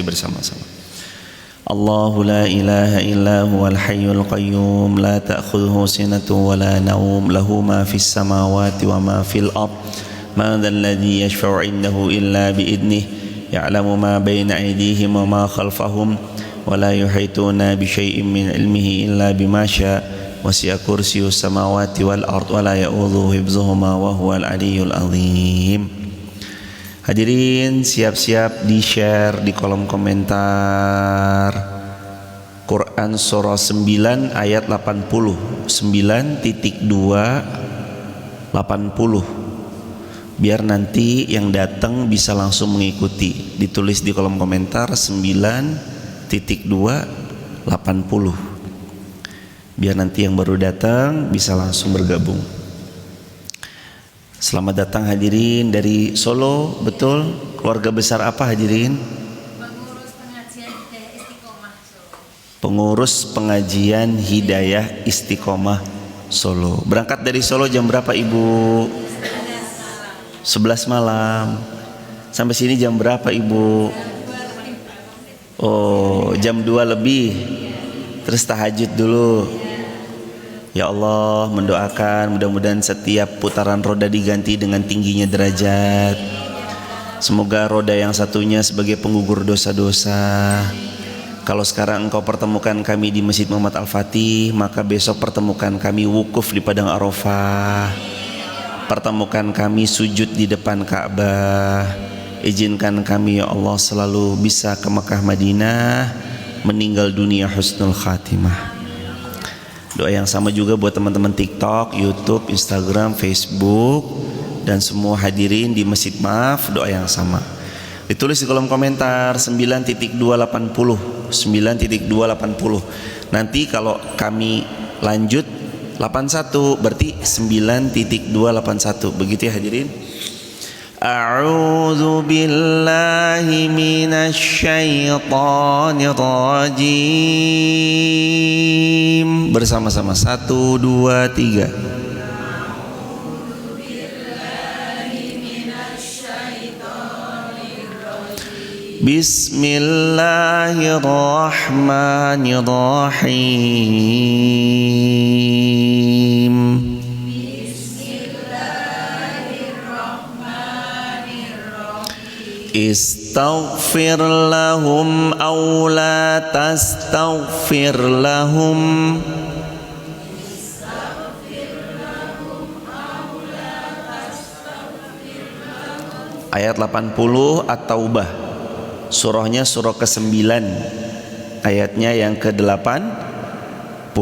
bersama-sama. Allahu la ilaha illa huwal hayyul qayyum la ta'khudhuhu sinatun wa la nawm lahu ma fis samawati wa ma fil ard man dhal ladzi yashfa'u 'indahu illa bi idnihi ya'lamu ma bayna aydihim wa ma khalfahum wa la yuhituna bi syai'in min 'ilmihi illa bima syaa' wasi'a kursiyyus samawati wal ard wa la ya'udzuhu hifdzuhuma wa huwal 'aliyyul 'azim. Hadirin, siap-siap di-share di kolom komentar Quran surah 9 ayat 80 9.2 80 biar nanti yang datang bisa langsung mengikuti. Ditulis di kolom komentar 9.2 80 biar nanti yang baru datang bisa langsung bergabung. Selamat datang hadirin dari Solo, betul? Keluarga besar apa hadirin? Pengurus pengajian Hidayah Istiqomah Solo. Berangkat dari Solo jam berapa Ibu? 11 malam. Sampai sini jam berapa Ibu? Oh, jam 2 lebih. Terus tahajud dulu. Ya Allah, mendoakan mudah-mudahan setiap putaran roda diganti dengan tingginya derajat. Semoga roda yang satunya sebagai penggugur dosa-dosa. Kalau sekarang Engkau pertemukan kami di Masjid Muhammad Al-Fatih, maka besok pertemukan kami wukuf di Padang Arafah. Pertemukan kami sujud di depan Ka'bah. Izinkan kami ya Allah selalu bisa ke Mekah Madinah, meninggal dunia husnul khatimah. Doa yang sama juga buat teman-teman TikTok, YouTube, Instagram, Facebook dan semua hadirin di Masjid Maaf, doa yang sama. Ditulis di kolom komentar 9.280 9.280. Nanti kalau kami lanjut 81 berarti 9.281. Begitu ya hadirin. A'udzu billahi minasy syaithanir rajim. Bersama-sama 1 2 3. Bismillahirrahmanirrahim. Istaghfir lahum aw la tastaghfir lahum. Ayat 80 At-Taubah. Surahnya surah ke-9, ayatnya yang ke-80.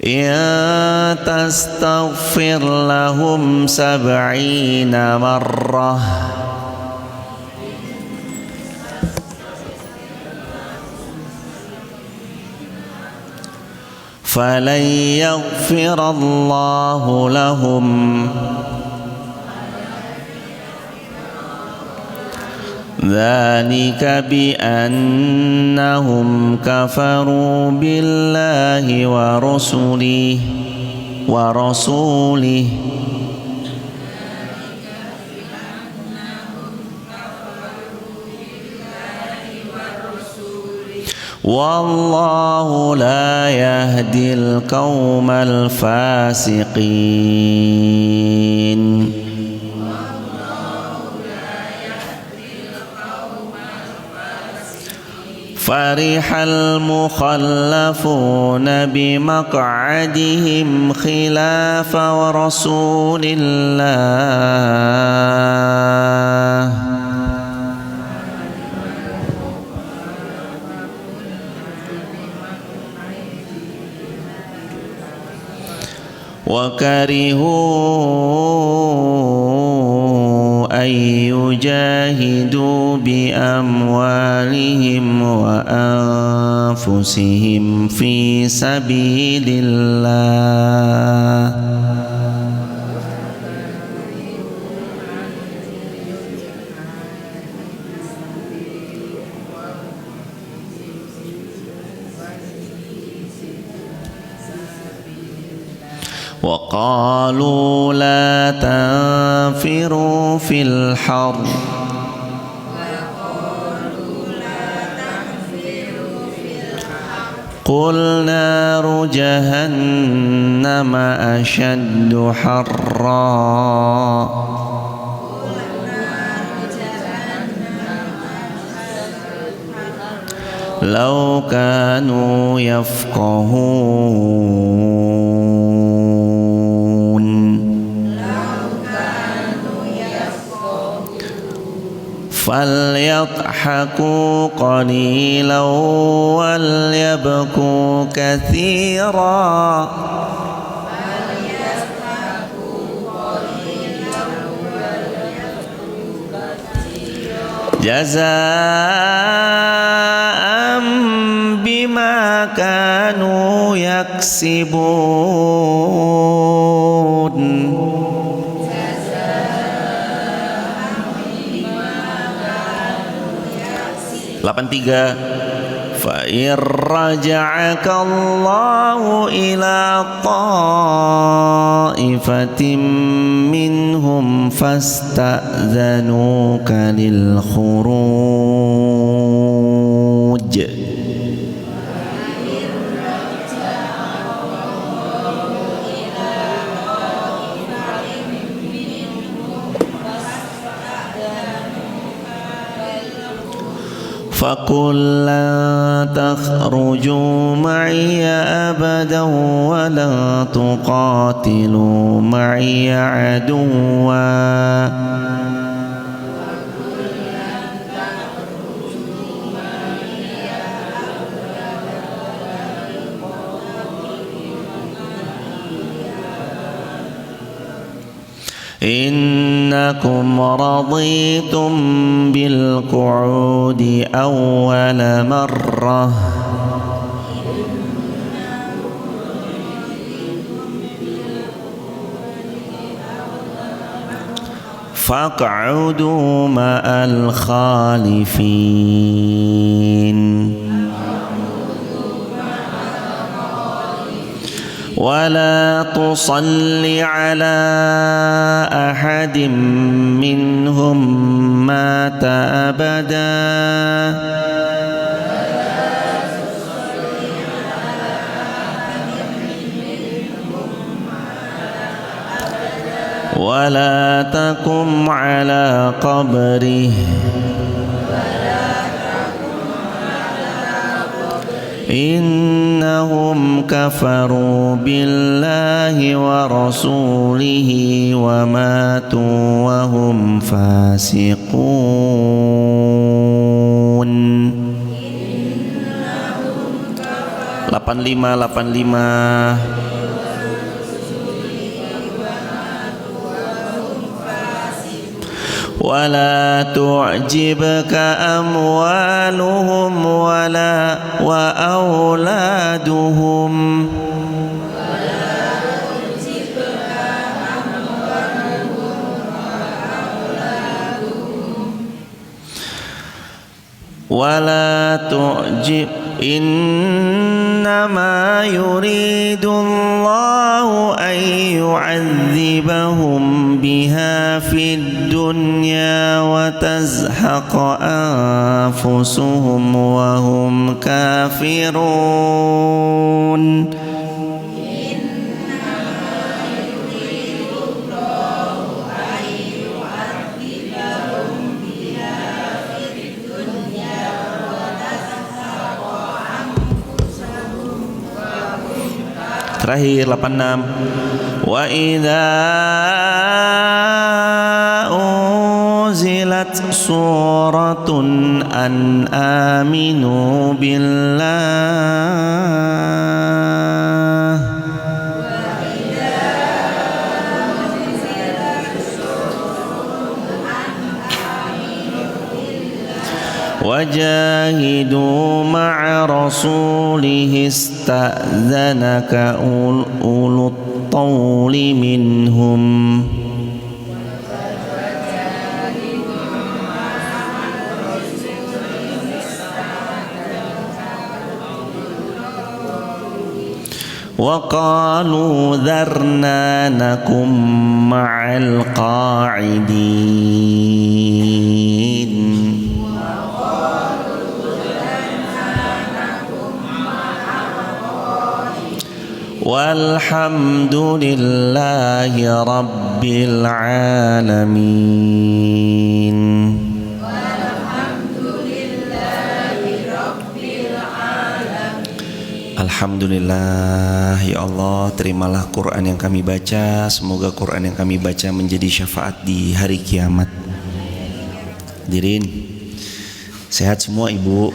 Ya tastaghfir lahum 70 marrah falan yaghfirallahu lahum dzalika bi annahum kafaru billahi wa rasulihi wallahu la yahdil qaumal fasiqin. Farihal mukhallafuna bimaq'adihim khilafa rasulillah wa karihu an yujahidu bi amwalihim wa anfusihim fi sabilillah وقالوا لا تنفروا في الحر قل نار جهنم أشد حرا لو كانوا يفقهون فليضحكوا قليلا وليبكوا كثيرا جزاء بما كانوا يكسبون 83 فإن رجعك الله إلى طائفة منهم فاستأذنوك للخروج فقل لا تخرجوا معي أبدا ولا تقاتلوا معي عدوا إنكم رضيتم بالقعود أول مرة فاقعدوا مع الخالفين ولا تصل على أحد منهم مات أبدا ولا تقم على قبره إنهم كفروا بالله ورسوله وماتوا وهم فاسقون 85 ولا تعجبك أموالهم ولا وأولادهم ولا تعجب إنما يريد الله أن يعذبهم بها في الدنيا وتزهق أنفسهم وهم كافرون Terakhir 86 wa idza unzilat suratun an aminu billah wajahidu ma'a rasulihi ista'zanaka ulut tawli minhum wa qalu dharna nakum ma'al qa'idin walhamdulillahi rabbil alamin. Alhamdulillah, ya Allah, terimalah Quran yang kami baca. Semoga Quran yang kami baca menjadi syafaat di hari kiamat. Hadirin, sehat semua ibu?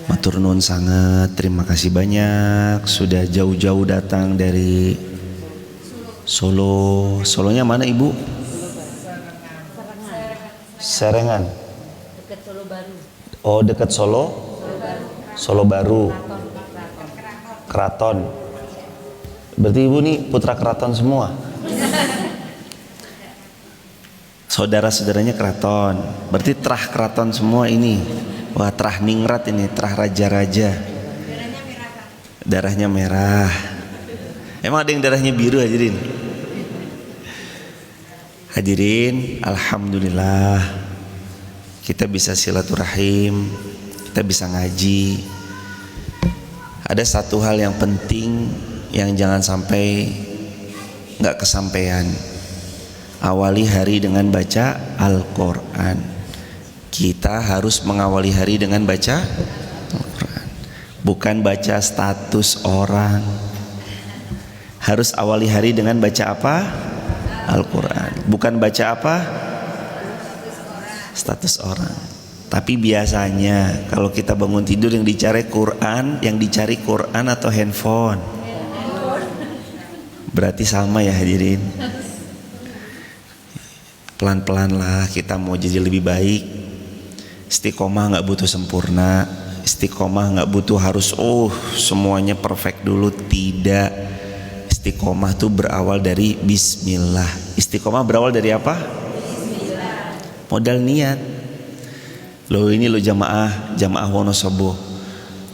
Matur nuwun sangat, terima kasih banyak sudah jauh-jauh datang dari Solo. Solonya mana ibu? Serengan. Dekat Solo Baru. Oh, dekat Solo? Solo Baru. Keraton. Berarti ibu nih putra keraton semua. Saudara-saudaranya keraton. Berarti terah keraton semua ini. Wah, terah ningrat ini, terah raja-raja. Darahnya merah. Emang ada yang darahnya biru hadirin? Hadirin, alhamdulillah kita bisa silaturahim, kita bisa ngaji. Ada satu hal yang penting yang jangan sampai nggak kesampaian. Awali hari dengan baca Al-Quran. Kita harus mengawali hari dengan baca Al-Quran, bukan baca status orang. Harus awali hari dengan baca apa? Al-Quran. Bukan baca apa? Status orang. Tapi biasanya kalau kita bangun tidur yang dicari Quran, atau handphone. Berarti sama ya hadirin. Pelan-pelan lah kita mau jadi lebih baik. Istiqomah nggak butuh sempurna. Istiqomah nggak butuh harus semuanya perfect dulu. Tidak. Istiqomah tuh berawal dari bismillah. Istiqomah berawal dari apa? Bismillah. Modal niat. Loh ini loh jamaah Wonosobo.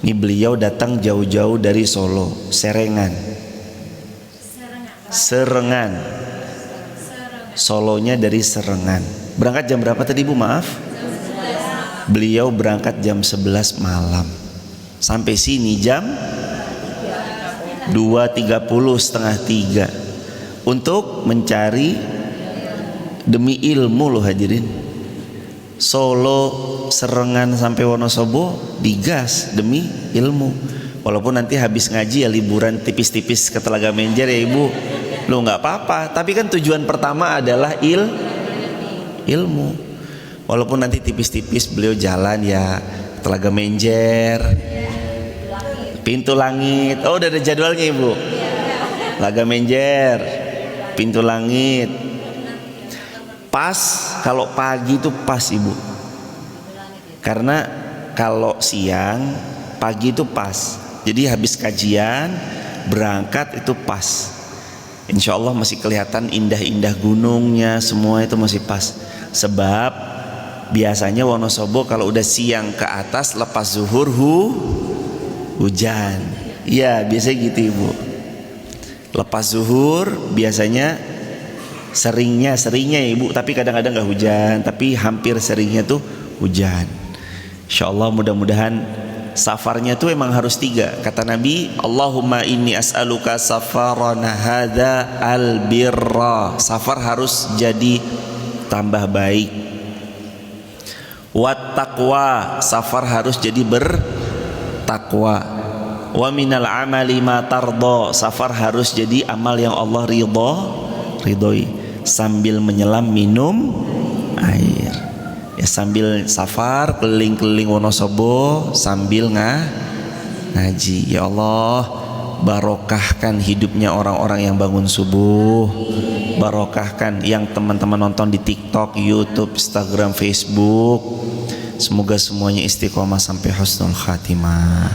Ini beliau datang jauh-jauh dari Solo, Serengan. Solonya dari Serengan. Berangkat jam berapa tadi Bu? Maaf. Beliau berangkat jam 11 malam. Sampai sini jam 2.30, setengah 3. Untuk mencari demi ilmu loh hadirin. Solo, Serengan sampai Wonosobo digas demi ilmu. Walaupun nanti habis ngaji ya liburan tipis-tipis ke Telaga Menjer ya ibu. Loh nggak apa-apa. Tapi kan tujuan pertama adalah ilmu. Walaupun nanti tipis-tipis beliau jalan ya Telaga Menjer, Pintu Langit. Oh udah ada jadwalnya ibu. Telaga Menjer, Pintu Langit. Pas kalau pagi itu pas ibu. Karena kalau siang, pagi itu pas. Jadi habis kajian berangkat itu pas. Insya Allah masih kelihatan indah-indah gunungnya, semua itu masih pas. Sebab biasanya Wonosobo kalau udah siang ke atas lepas zuhur hujan. Iya biasanya gitu ibu. Lepas zuhur biasanya seringnya ibu, tapi kadang-kadang nggak hujan, tapi hampir seringnya tuh hujan. Insya Allah mudah-mudahan safarnya tuh emang harus 3. Kata Nabi, Allahumma inni as'aluka safarana hadza albirra. Safar harus jadi tambah baik. Wat taqwa, safar harus jadi bertakwa. Wa minal amali ma tardo, safar harus jadi amal yang Allah ridhoi. Sambil menyelam minum air. Ya sambil safar keliling-keliling Wonosobo sambil ngaji. Ya Allah, barokahkan hidupnya orang-orang yang bangun subuh. Barokahkan yang teman-teman nonton di TikTok, YouTube, Instagram, Facebook. Semoga semuanya istiqomah sampai husnul khatimah.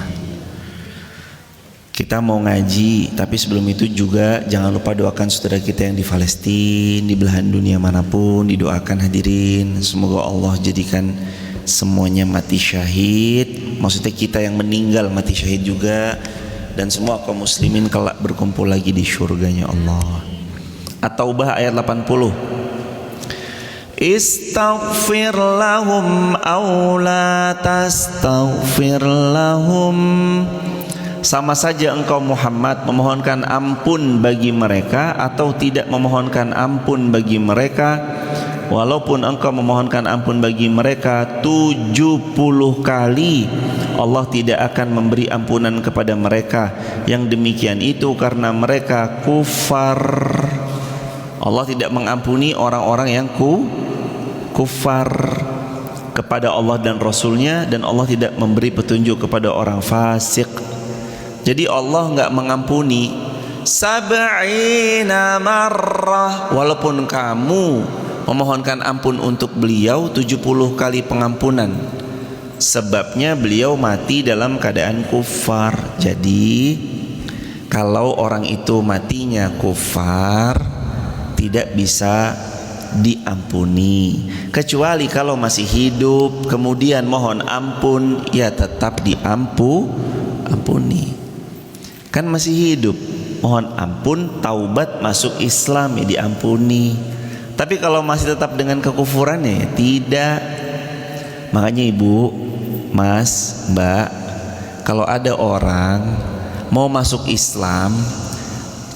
Kita mau ngaji, tapi sebelum itu juga jangan lupa doakan saudara kita yang di Palestina, di belahan dunia manapun, didoakan hadirin. Semoga Allah jadikan semuanya mati syahid. Maksudnya kita yang meninggal mati syahid juga, dan semua kaum muslimin kelak berkumpul lagi di syurganya Allah. At-Taubah ayat 80. Istaghfir lahum aw la tastaghfir lahum sama saja engkau Muhammad memohonkan ampun bagi mereka atau tidak memohonkan ampun bagi mereka. Walaupun engkau memohonkan ampun bagi mereka 70 kali, Allah tidak akan memberi ampunan kepada mereka. Yang demikian itu karena mereka kufar. Allah tidak mengampuni orang-orang yang kufar kepada Allah dan Rasulnya, dan Allah tidak memberi petunjuk kepada orang fasik. Jadi Allah enggak mengampuni sab'ina marrah, walaupun kamu memohonkan ampun untuk beliau 70 kali pengampunan. Sebabnya beliau mati dalam keadaan kufar. Jadi kalau orang itu matinya kufar, tidak bisa diampuni. Kecuali kalau masih hidup kemudian mohon ampun, ya tetap diampuni. Kan masih hidup, mohon ampun, taubat, masuk Islam, ya diampuni. Tapi kalau masih tetap dengan kekufurannya, ya tidak. Makanya ibu, mas, mbak, kalau ada orang mau masuk Islam,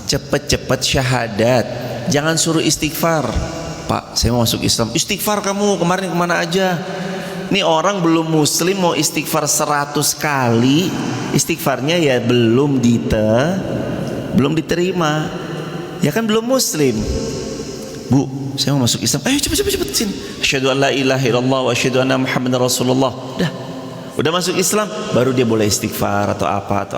cepet-cepet syahadat. Jangan suruh istighfar. Pak, saya mau masuk Islam. Istighfar kamu, kemarin kemana aja? Ini orang belum muslim mau istighfar 100 kali, istighfarnya ya belum diterima. Ya kan belum muslim. Bu, saya mau masuk Islam. Ayo cepet sini. Asyhadu an la ilaha illallah wa asyhadu anna Muhammadar Rasulullah. Udah masuk Islam, baru dia boleh istighfar atau apa.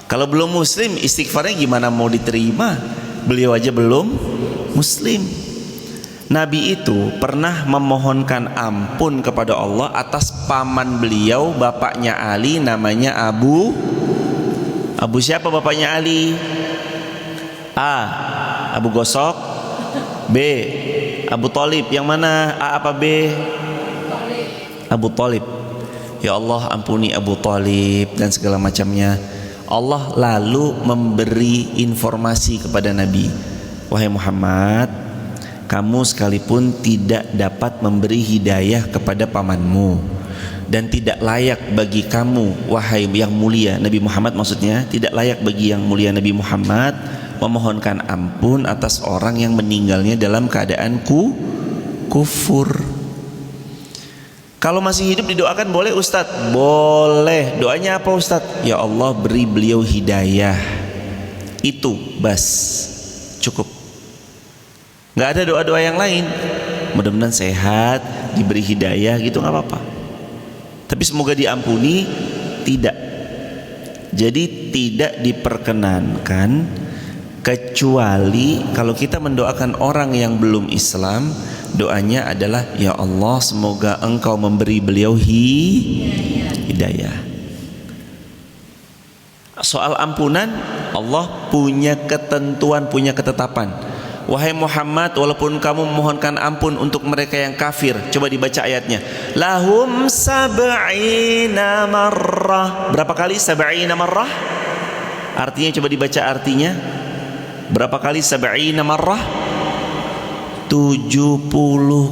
Kalau belum muslim, istighfarnya gimana mau diterima? Beliau aja belum muslim. Nabi itu pernah memohonkan ampun kepada Allah atas paman beliau, bapaknya Ali, namanya Abu siapa bapaknya Ali? A. Abu Gosok. B. Abu Thalib. Yang mana? A apa B? Abu Thalib. Ya Allah, ampuni Abu Thalib dan segala macamnya. Allah lalu memberi informasi kepada Nabi, wahai Muhammad, kamu sekalipun tidak dapat memberi hidayah kepada pamanmu, dan tidak layak bagi kamu, wahai yang mulia Nabi Muhammad, maksudnya tidak layak bagi yang mulia Nabi Muhammad memohonkan ampun atas orang yang meninggalnya dalam keadaan kufur. Kalau masih hidup didoakan boleh Ustadz? Boleh. Doanya apa Ustadz? Ya Allah, beri beliau hidayah. Itu bas, cukup. Nggak ada doa-doa yang lain. Mudah-mudahan sehat, diberi hidayah gitu, nggak apa-apa. Tapi semoga diampuni, tidak. Jadi tidak diperkenankan kecuali kalau kita mendoakan orang yang belum Islam, doanya adalah ya Allah, semoga engkau memberi beliau hidayah. Soal ampunan, Allah punya ketentuan, punya ketetapan. Wahai Muhammad, walaupun kamu memohonkan ampun untuk mereka yang kafir, coba dibaca ayatnya. Lahum sab'ina marrah. Berapa kali sab'ina marrah? Artinya coba dibaca artinya. Berapa kali sab'ina marrah? 70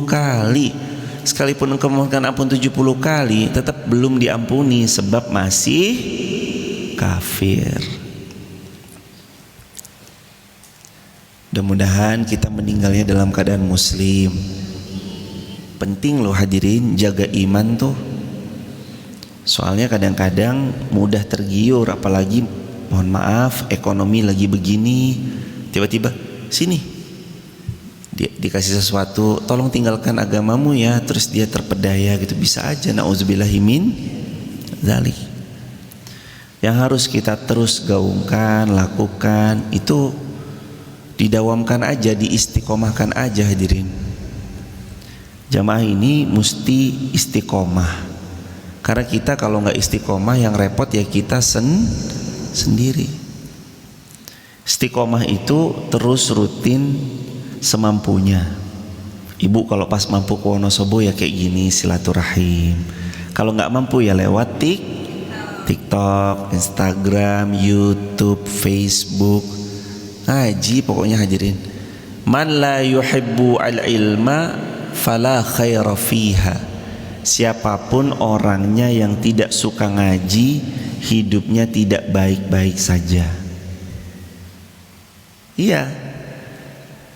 kali. Sekalipun engkau memohonkan ampun 70 kali, tetap belum diampuni sebab masih kafir. Mudah-mudahan kita meninggalnya dalam keadaan muslim. Penting loh hadirin, jaga iman tuh. Soalnya kadang-kadang mudah tergiur, apalagi mohon maaf ekonomi lagi begini, tiba-tiba sini dikasih sesuatu, tolong tinggalkan agamamu ya, terus dia terpedaya gitu, bisa aja, nauzubillahi min dzalik. Yang harus kita terus gaungkan, lakukan itu, didawamkan aja, diistiqomahkan aja hadirin. Jamaah ini mesti istiqomah, karena kita kalau nggak istiqomah yang repot ya kita sendiri. Istiqomah itu terus rutin semampunya. Ibu kalau pas mampu ke Wonosobo ya kayak gini, silaturahim. Kalau nggak mampu ya lewat TikTok, Instagram, YouTube, Facebook, ngaji pokoknya hadirin. Man la yuhibbu al-ilma fala khaira fiha. siapapun orangnya yang tidak suka ngaji, hidupnya tidak baik-baik saja. Iya.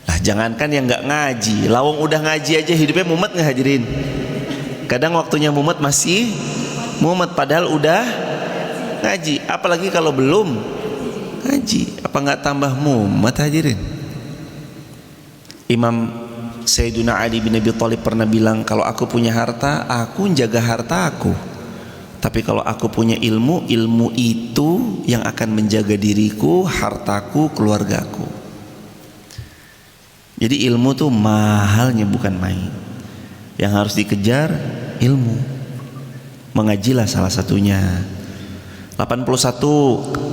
Lah jangankan yang nggak ngaji, lawang udah ngaji aja hidupnya mumet nggak hadirin? Kadang waktunya mumet masih mumet padahal udah ngaji. Apalagi kalau belum ngaji, apa nggak tambah mumet hadirin? Imam Sayyiduna Ali bin Abi Thalib pernah bilang, kalau aku punya harta, aku jaga harta aku. Tapi kalau aku punya ilmu, ilmu itu yang akan menjaga diriku, hartaku, keluargaku. Jadi ilmu tuh mahalnya bukan main. Yang harus dikejar ilmu. Mengajilah salah satunya. 81.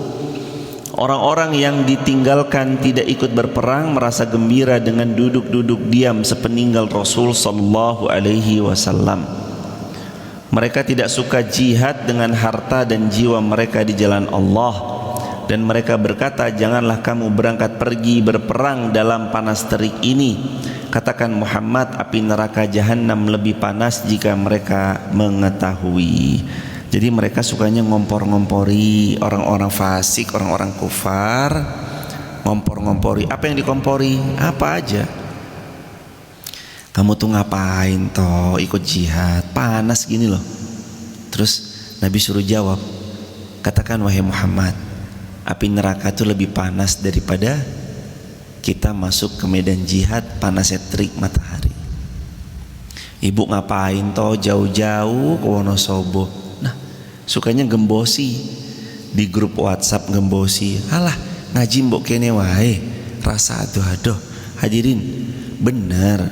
Orang-orang yang ditinggalkan tidak ikut berperang merasa gembira dengan duduk-duduk diam sepeninggal Rasul sallallahu alaihi wasallam. Mereka tidak suka jihad dengan harta dan jiwa mereka di jalan Allah, dan mereka berkata, janganlah kamu berangkat pergi berperang dalam panas terik ini. Katakan Muhammad, api neraka jahanam lebih panas jika mereka mengetahui. Jadi mereka sukanya ngompor-ngompori orang-orang fasik, orang-orang kufar, ngompor-ngompori. Apa yang dikompori? Apa aja. Kamu tuh ngapain toh ikut jihad? Panas gini loh. Terus Nabi suruh jawab, katakan wahai Muhammad, api neraka tuh lebih panas daripada kita masuk ke medan jihad panasnya terik matahari. Ibu ngapain toh jauh-jauh ke Wonosobo? Sukanya gembosi di grup WhatsApp, gembosi. Alah ngaji mbok kene wae, rasa aduh-aduh. Hadirin, benar.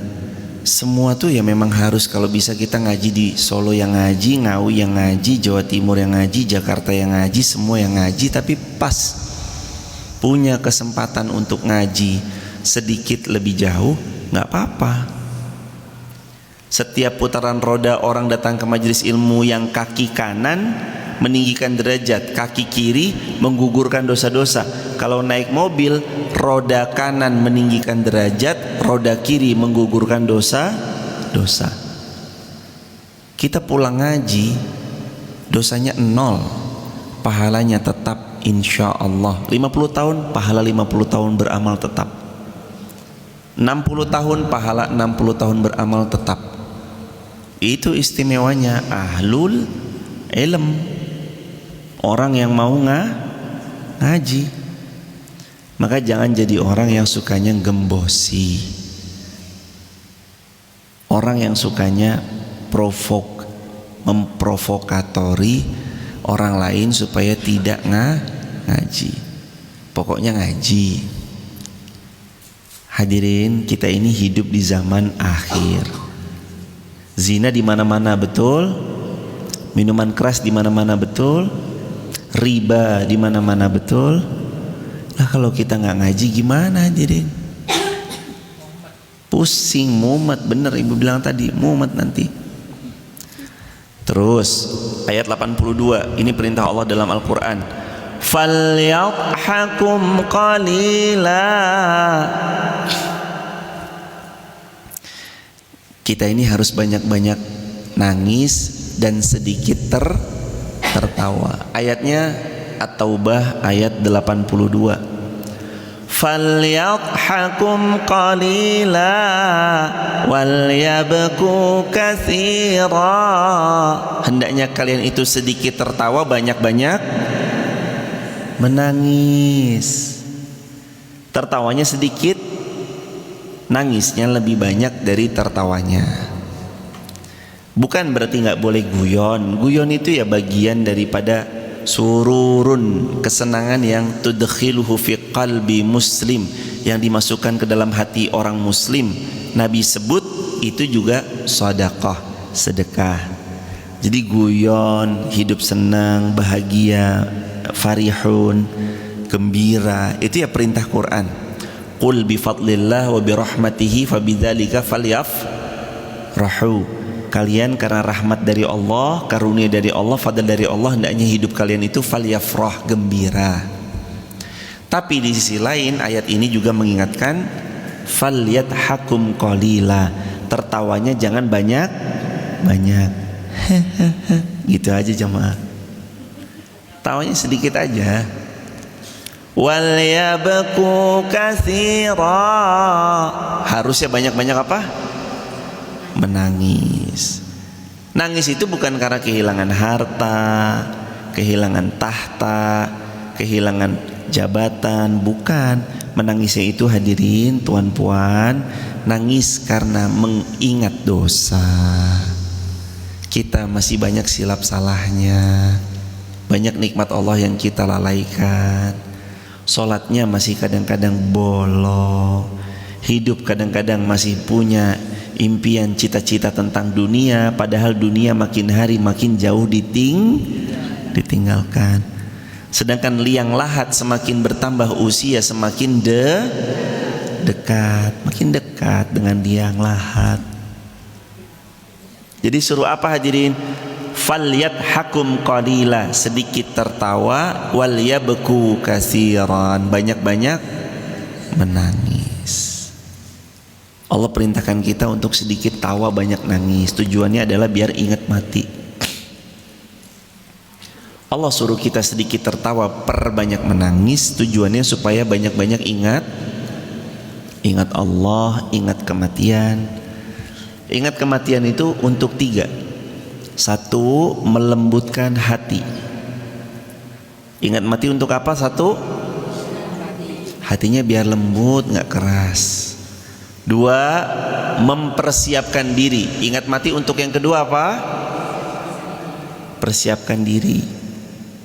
Semua tuh ya memang harus, kalau bisa kita ngaji di Solo yang ngaji, Ngawi yang ngaji, Jawa Timur yang ngaji, Jakarta yang ngaji, semua yang ngaji. Tapi pas punya kesempatan untuk ngaji sedikit lebih jauh, nggak apa-apa. Setiap putaran roda orang datang ke majelis ilmu yang kaki kanan meninggikan derajat, kaki kiri menggugurkan dosa-dosa. Kalau naik mobil, roda kanan meninggikan derajat, roda kiri menggugurkan dosa-dosa. Kita pulang ngaji, dosanya 0, pahalanya tetap insya Allah. 50 tahun, pahala 50 tahun beramal tetap. 60 tahun, pahala 60 tahun beramal tetap. Itu istimewanya ahlul ilm, orang yang mau ngaji. Maka jangan jadi orang yang sukanya gembosi, orang yang sukanya memprovokatori orang lain supaya tidak ngaji. Pokoknya ngaji. Hadirin, kita ini hidup di zaman akhir. Zina di mana-mana betul, minuman keras di mana-mana betul, riba di mana-mana betul. Lah kalau kita nggak ngaji gimana hadirin? Pusing, mumet, bener ibu bilang tadi, mumet nanti. Terus ayat 82, ini perintah Allah dalam Al-Quran. Falyadhakum qalila. Kita ini harus banyak-banyak nangis dan sedikit tertawa. Ayatnya At-Taubah ayat 82. Falyadhakum qalila walyabku katsira. Hendaknya kalian itu sedikit tertawa, banyak-banyak menangis. Tertawanya sedikit, nangisnya lebih banyak dari tertawanya. Bukan berarti nggak boleh guyon. Guyon itu ya bagian daripada sururun, kesenangan yang tudkhiluhu fi qalbi muslim, yang dimasukkan ke dalam hati orang muslim. Nabi sebut itu juga sedekah, sedekah. Jadi guyon, hidup senang, bahagia, farihun, gembira, itu ya perintah Quran. Qul bi fadlillah wa bi rahmatihi fabidzalika falyafrahu. Kalian karena rahmat dari Allah, karunia dari Allah, fadl dari Allah, hendaknya hidup kalian itu falyafrah, gembira. Tapi di sisi lain ayat ini juga mengingatkan falyadhakum qalila, tertawanya jangan banyak-banyak. Gitu aja jamaah. Tawanya sedikit aja. Wal yabku katsira. Harusnya banyak-banyak apa? Menangis. Nangis itu bukan karena kehilangan harta, kehilangan tahta, kehilangan jabatan, bukan. Menangisnya itu hadirin, tuan-puan, nangis karena mengingat dosa. Kita masih banyak silap salahnya, banyak nikmat Allah yang kita lalaikan. Sholatnya masih kadang-kadang bolong, hidup kadang-kadang masih punya impian cita-cita tentang dunia, padahal dunia makin hari makin jauh ditinggalkan. Sedangkan liang lahat semakin bertambah usia, semakin makin dekat dengan liang lahat. Jadi suruh apa hadirin? Falyadhakum qalila, sedikit tertawa, wal yabku katsiran, banyak-banyak menangis. Allah perintahkan kita untuk sedikit tawa banyak nangis. Tujuannya adalah biar ingat mati. Allah suruh kita sedikit tertawa, perbanyak menangis. Tujuannya supaya banyak-banyak ingat Allah, ingat kematian. Ingat kematian itu untuk 3. 1, melembutkan hati. Ingat mati untuk apa? 1, hatinya biar lembut, gak keras. 2, mempersiapkan diri. Ingat mati untuk yang kedua apa? Persiapkan diri.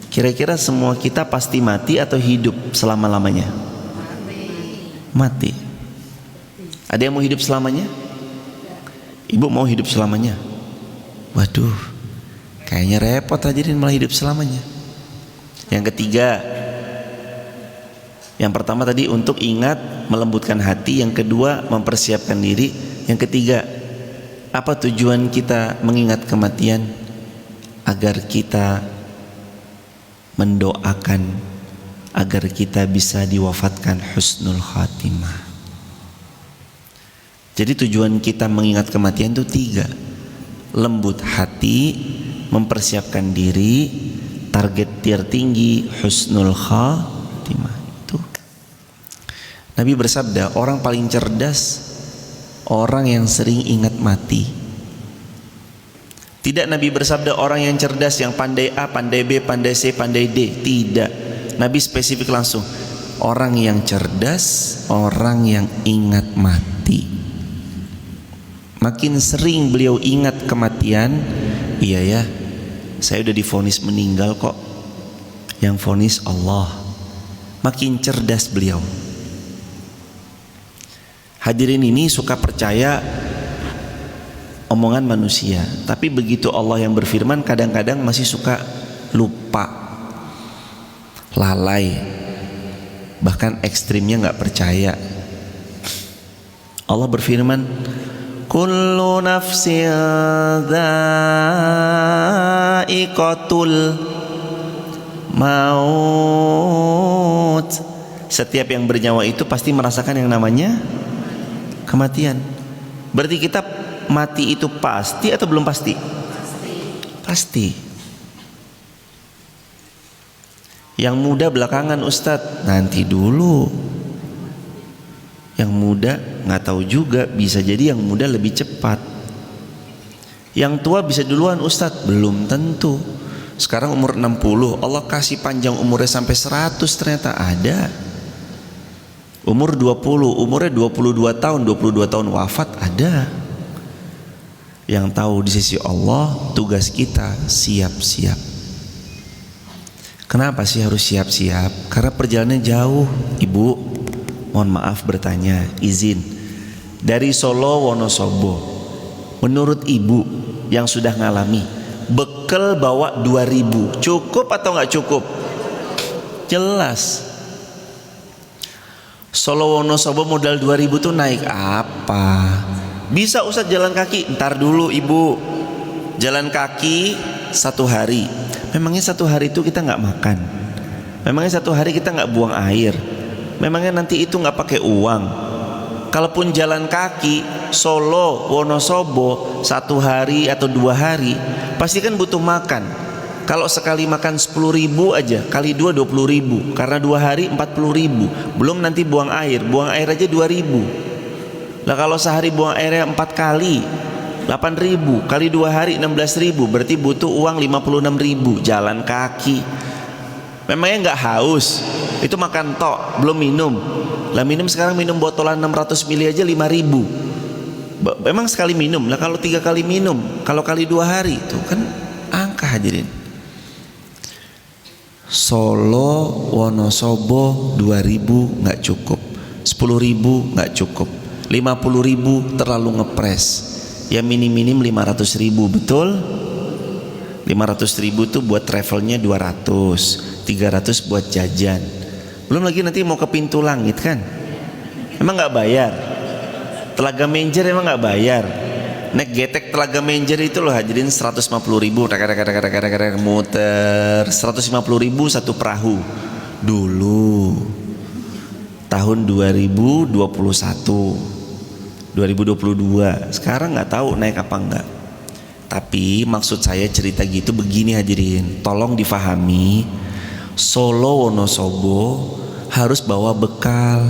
Kira-kira semua kita pasti mati atau hidup selama-lamanya? Mati. Ada yang mau hidup selamanya? Ibu mau hidup selamanya? Waduh, kayaknya repot hadirin malah hidup selamanya. Yang ketiga, yang pertama tadi untuk ingat, melembutkan hati. Yang kedua, mempersiapkan diri. Yang ketiga, apa tujuan kita mengingat kematian? Agar kita mendoakan agar kita bisa diwafatkan husnul khatimah. Jadi tujuan kita mengingat kematian itu 3. Lembut hati, mempersiapkan diri, target tertinggi husnul khatimah. Nabi bersabda, orang paling cerdas orang yang sering ingat mati. Tidak Nabi bersabda orang yang cerdas yang pandai A, pandai B, pandai C, pandai D. Tidak. Nabi spesifik langsung, orang yang cerdas, orang yang ingat mati. Makin sering beliau ingat kematian, iya ya, saya udah divonis meninggal kok. Yang vonis Allah. Makin cerdas beliau. Hadirin ini suka percaya omongan manusia, tapi begitu Allah yang berfirman kadang-kadang masih suka lupa, lalai, bahkan ekstrimnya nggak percaya. Allah berfirman, kullu nafsin dha'iqatul maut. Setiap yang bernyawa itu pasti merasakan yang namanya kematian. Berarti kita mati itu pasti atau belum pasti? Pasti. Yang muda belakangan Ustadz, nanti dulu. Yang muda nggak tahu juga, bisa jadi yang muda lebih cepat. Yang tua bisa duluan Ustadz, belum tentu. Sekarang umur 60, Allah kasih panjang umurnya sampai 100 ternyata ada. Umur 20, umurnya 22 tahun, 22 tahun wafat ada. Yang tahu di sisi Allah, tugas kita siap-siap. Kenapa sih harus siap-siap? Karena perjalanannya jauh. Ibu, mohon maaf bertanya, izin. Dari Solo Wonosobo, menurut ibu yang sudah ngalami, bekal bawa 2000 cukup atau nggak cukup? Jelas. Solo Wonosobo modal 2000 tuh naik apa? Bisa Ustadz jalan kaki? Ntar dulu ibu. Jalan kaki 1 hari. Memangnya 1 hari itu kita nggak makan? Memangnya 1 hari kita nggak buang air? Memangnya nanti itu nggak pakai uang? Kalaupun jalan kaki Solo, Wonosobo 1 hari atau 2 hari, pasti kan butuh makan. Kalau sekali makan 10.000 aja, kali 2 20.000, karena 2 hari 40.000, belum nanti buang air aja 2.000. Lah kalau sehari buang airnya 4 kali 8.000, kali 2 hari 16.000, berarti butuh uang 56.000. Jalan kaki, memangnya nggak haus? Itu makan tok, belum minum. Lah minum sekarang minum botolan 600 ml aja 5.000. Memang sekali minum. Lah kalau 3 kali minum, kalau kali 2 hari, itu kan angka hadirin. Solo, Wonosobo 2.000 nggak cukup, 10.000 nggak cukup, 50.000 terlalu ngepres. Ya minim-minim 500.000, betul? 500.000 tuh buat travelnya 200, 300 buat jajan. Belum lagi nanti mau ke pintu langit kan? Emang nggak bayar? Telaga Menjer emang nggak bayar? Naik getek Telaga Menjer itu loh hadirin 150.000, muter 150.000 satu perahu. Dulu tahun 2021, 2022, sekarang nggak tahu naik apa enggak. Tapi maksud saya cerita gitu begini hadirin, tolong difahami. Solo Wonosobo harus bawa bekal.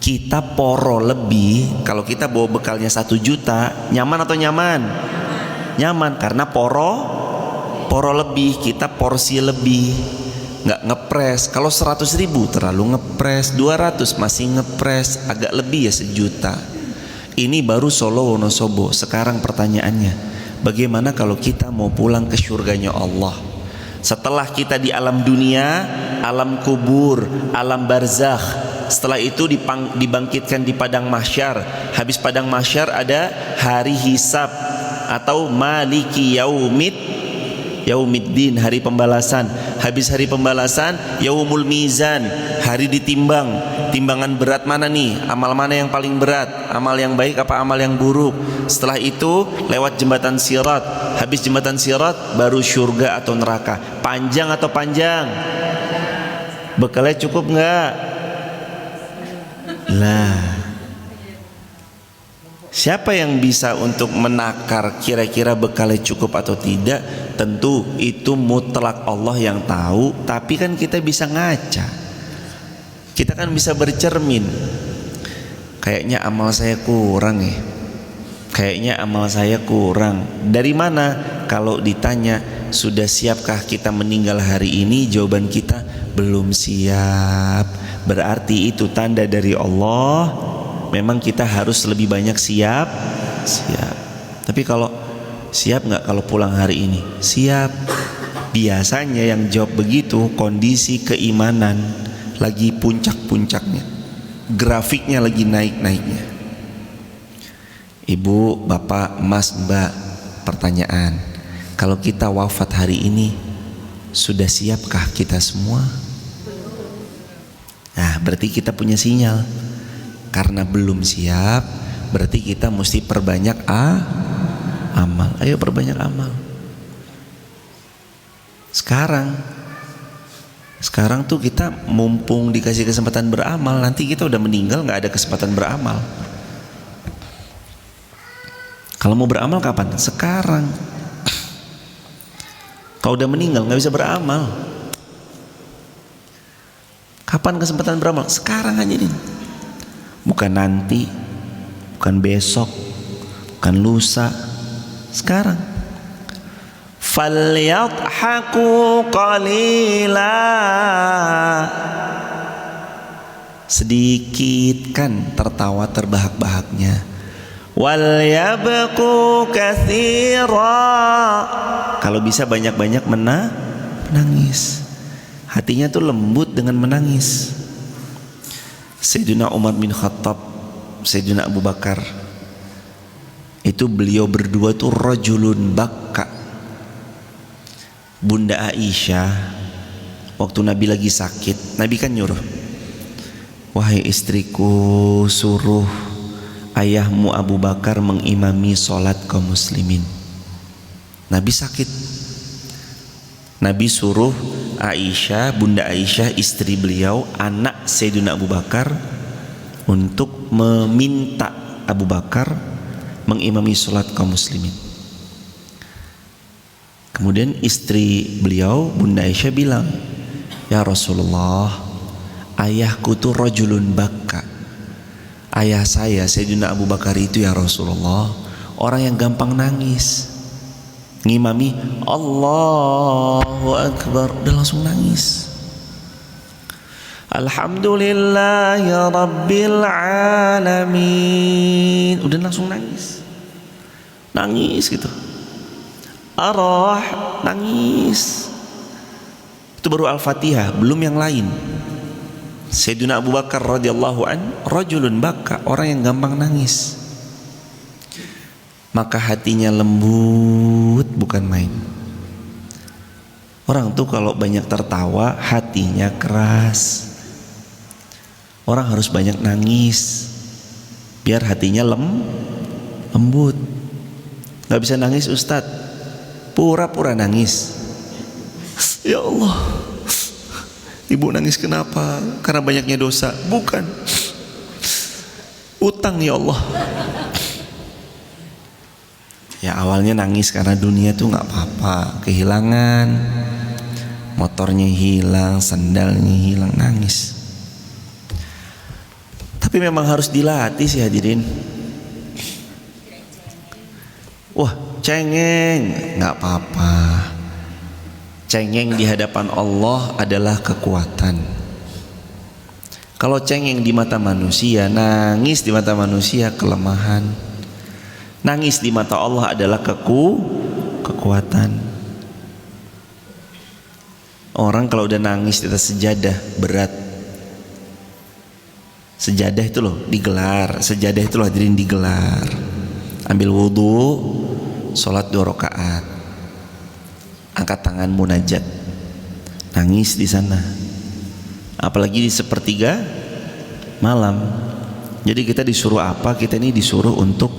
Kita poro lebih, kalau kita bawa bekalnya 1 juta, nyaman atau nyaman? Nyaman, karena poro lebih, kita porsi lebih, nggak ngepres. Kalau 100.000 terlalu ngepres, 200 masih ngepres, agak lebih ya 1 juta. Ini baru Solo Wonosobo. Sekarang pertanyaannya, bagaimana kalau kita mau pulang ke surganya Allah? Setelah kita di alam dunia, alam kubur, alam barzakh, setelah itu dibangkitkan di padang mahsyar. Habis padang mahsyar ada hari hisab atau maliki yaumiddin, hari pembalasan. Habis hari pembalasan, yaumul mizan, hari ditimbang. Timbangan berat mana nih? Amal mana yang paling berat? Amal yang baik apa amal yang buruk? Setelah itu lewat jembatan sirat. Habis jembatan sirat baru surga atau neraka. Panjang atau panjang? Bekalnya cukup nggak? Lah, siapa yang bisa untuk menakar kira-kira bekalnya cukup atau tidak? Tentu itu mutlak Allah yang tahu. Tapi kan kita bisa ngaca, kita kan bisa bercermin. Kayaknya amal saya kurang ya, kayaknya amal saya kurang. Dari mana? Kalau ditanya sudah siapkah kita meninggal hari ini, jawaban kita belum siap. Berarti itu tanda dari Allah, memang kita harus lebih banyak siap. Tapi kalau siap nggak kalau pulang hari ini? Siap. Biasanya yang jawab begitu kondisi keimanan lagi puncak-puncaknya, grafiknya lagi naik-naiknya. Ibu, bapak, mas, mbak, pertanyaan, kalau kita wafat hari ini, sudah siapkah kita semua? Nah, berarti kita punya sinyal. Karena belum siap, berarti kita mesti perbanyak amal. Ayo perbanyak amal. Sekarang tuh kita mumpung dikasih kesempatan beramal, nanti kita udah meninggal nggak ada kesempatan beramal. Kalau mau beramal kapan? Sekarang. Kalau udah meninggal nggak bisa beramal. Kapan kesempatan beramal? Sekarang aja nih. Bukan nanti, bukan besok, bukan lusa. Sekarang. Falyadhaku qalila, sedikitkan tertawa terbahak-bahaknya. Wal yabku katsira, kalau bisa banyak-banyak menangis. Hatinya tuh lembut dengan menangis. Sayyidina Umar bin Khattab, Sayyidina Abu Bakar, itu beliau berdua tuh rajulun bakka. Bunda Aisyah waktu Nabi lagi sakit, Nabi kan nyuruh, wahai istriku, suruh ayahmu Abu Bakar mengimami sholat kaum muslimin. Nabi sakit, Nabi suruh Aisyah, Bunda Aisyah istri beliau, anak Sayyidina Abu Bakar, untuk meminta Abu Bakar mengimami sholat kaum muslimin. Kemudian istri beliau Bunda Aisyah bilang, ya Rasulullah, ayahku tuh rajulun bakka. Ayah saya Sayyidina Abu Bakar itu ya Rasulullah, orang yang gampang nangis. Ngimami Allahu Akbar udah langsung nangis. Alhamdulillahi Rabbil Alamin udah langsung nangis. Nangis gitu. Nangis. Itu baru Al-Fatihah, belum yang lain. Sayyidina Abu Bakar radhiyallahu an rajulun bakka, orang yang gampang nangis. Maka hatinya lembut bukan main. Orang tuh kalau banyak tertawa hatinya keras. Orang harus banyak nangis biar hatinya lembut. Gak bisa nangis Ustadz, pura-pura nangis. Ya Allah, ibu nangis kenapa? Karena banyaknya dosa? Bukan, utang ya Allah. Ya awalnya nangis karena dunia tuh gak apa-apa, kehilangan, motornya hilang, sandalnya hilang, nangis. Tapi memang harus dilatih sih hadirin. Wah, cengeng nggak apa-apa. Cengeng di hadapan Allah adalah kekuatan. Kalau cengeng di mata manusia, nangis di mata manusia kelemahan. Nangis di mata Allah adalah kekuatan. Orang kalau udah nangis di atas sejadah berat. Sejadah itu loh digelar, sejadah itu loh hadirin digelar. Ambil wudhu, sholat 2 rakaat, angkat tangan munajat, nangis di sana. Apalagi di sepertiga malam. Jadi kita disuruh apa? Kita ini disuruh untuk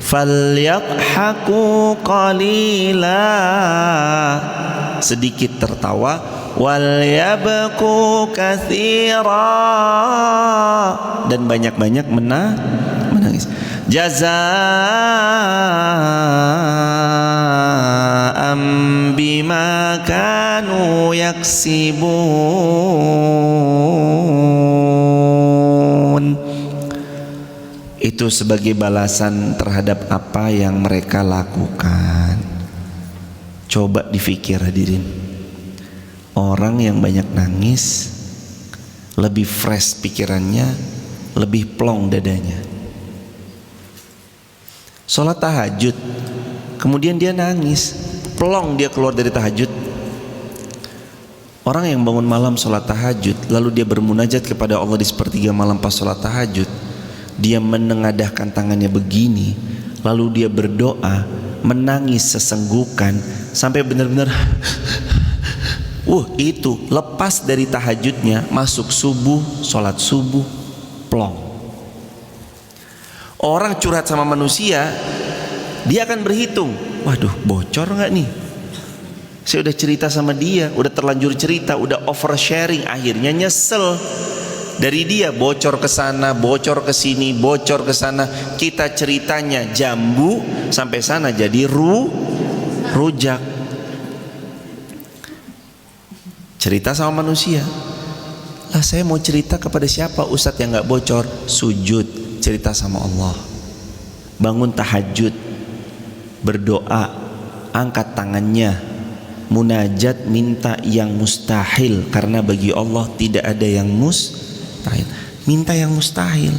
falyadhaku qalila, sedikit tertawa, wal yabku katsira, dan banyak-banyak menangis. Jazaa'an bima kanu yaksibun, itu sebagai balasan terhadap apa yang mereka lakukan. Coba difikir hadirin, orang yang banyak nangis lebih fresh pikirannya, lebih plong dadanya. Sholat tahajud, kemudian dia nangis, plong dia keluar dari tahajud. Orang yang bangun malam sholat tahajud, lalu dia bermunajat kepada Allah di sepertiga malam pas sholat tahajud, dia menengadahkan tangannya begini, lalu dia berdoa, menangis sesenggukan sampai benar-benar itu lepas dari tahajudnya, masuk subuh, sholat subuh, plong. Orang curhat sama manusia, dia akan berhitung, waduh bocor gak nih? Saya udah cerita sama dia, udah terlanjur cerita, udah oversharing, akhirnya nyesel. Dari dia bocor ke sana, bocor ke sini, bocor ke sana. Kita ceritanya jambu sampai sana jadi rujak. Cerita sama manusia, lah saya mau cerita kepada siapa Ustadz yang gak bocor? Sujud, cerita sama Allah. Bangun tahajud, berdoa, angkat tangannya, munajat, minta yang mustahil, karena bagi Allah tidak ada yang mustahil. Minta yang mustahil.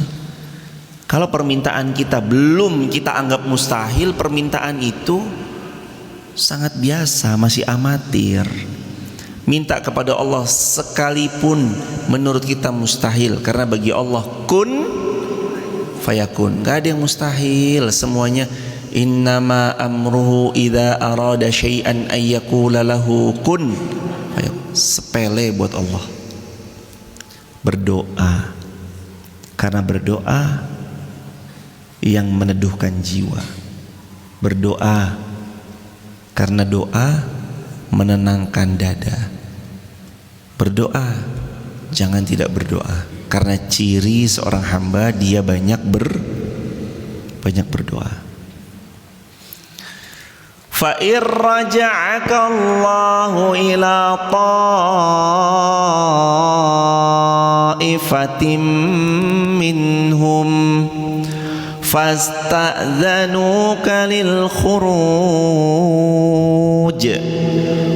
Kalau permintaan kita belum kita anggap mustahil, permintaan itu sangat biasa, masih amatir. Minta kepada Allah sekalipun menurut kita mustahil, karena bagi Allah kun fayakun, gak ada yang mustahil, semuanya innama amruhu idza arada syai'an ayyakula lahu kun fayakun. Sepele buat Allah. Berdoa, karena berdoa yang meneduhkan jiwa. Berdoa karena doa menenangkan dada. Berdoa, jangan tidak berdoa, karena ciri seorang hamba dia banyak banyak berdoa. Fa in raja'aka Allahu ila ta'ifatin minhum fasta'dhanuka lil khuruj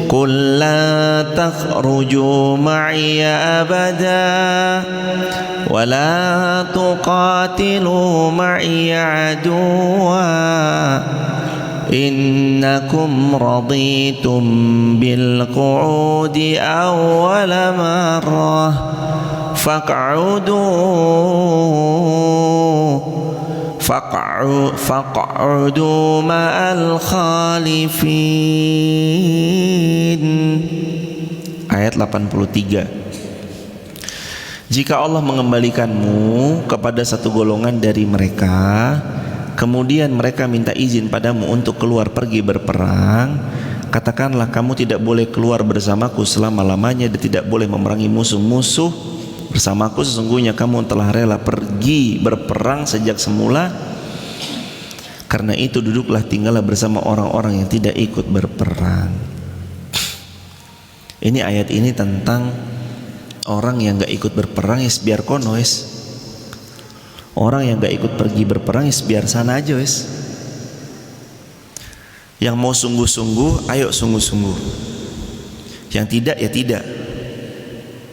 qul la takhruju ma'iya abada wa la tuqatilu ma'iya aduwa innakum raditum bil qu'udi awwala marrah faq'udu ma'al khalifin. Ayat 83. Jika Allah mengembalikanmu kepada satu golongan dari mereka, kemudian mereka minta izin padamu untuk keluar pergi berperang, katakanlah kamu tidak boleh keluar bersamaku selama-lamanya dan tidak boleh memerangi musuh-musuh bersamaku. Sesungguhnya kamu telah rela pergi berperang sejak semula. Karena itu duduklah tinggallah bersama orang-orang yang tidak ikut berperang. Ini ayat ini tentang orang yang gak ikut berperang, ya biar kono wis. Orang yang gak ikut pergi berperang, ya biar sana aja wis. Yang mau sungguh-sungguh, ayo sungguh-sungguh. Yang tidak, ya tidak.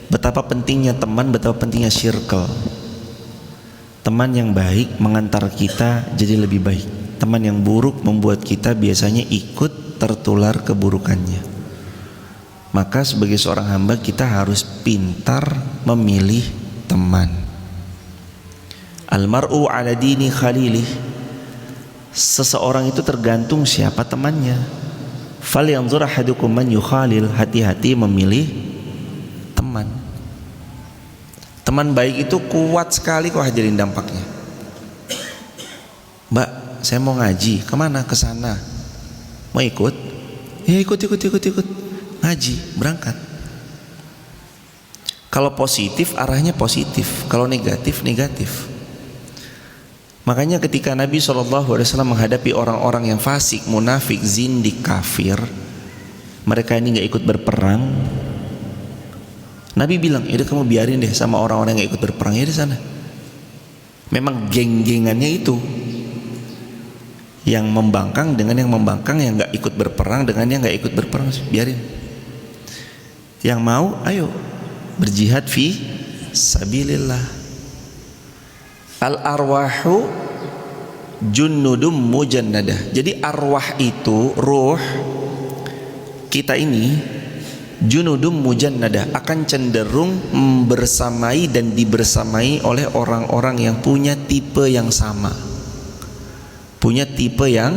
Betapa pentingnya teman, betapa pentingnya circle. Teman yang baik mengantar kita jadi lebih baik. Teman yang buruk membuat kita biasanya ikut tertular keburukannya. Maka sebagai seorang hamba kita harus pintar memilih teman. Almar'u ala dini khalilih. Seseorang itu tergantung siapa temannya. Falyanzur ahadukum man yukhalil. Hati-hati memilih teman. Teman baik itu kuat sekali kok hadirin dampaknya. Mbak, saya mau ngaji, kemana? Ke sana. Mau ikut? Ya ikut. Ngaji, berangkat. Kalau positif arahnya positif, kalau negatif negatif. Makanya ketika Nabi SAW menghadapi orang-orang yang fasik, munafik, zindik, kafir, mereka ini gak ikut berperang, Nabi bilang, ya kamu biarin deh sama orang-orang yang ikut berperang ya di sana. Memang geng-gengannya itu yang membangkang dengan yang membangkang, yang nggak ikut berperang dengan yang nggak ikut berperang, biarin. Yang mau, ayo berjihad fi sabilillah. Al arwahu junnudum mujannadah. Jadi arwah itu, ruh kita ini junudum mujannadah, akan cenderung bersamai dan dibersamai oleh orang-orang yang punya tipe yang sama. Punya tipe yang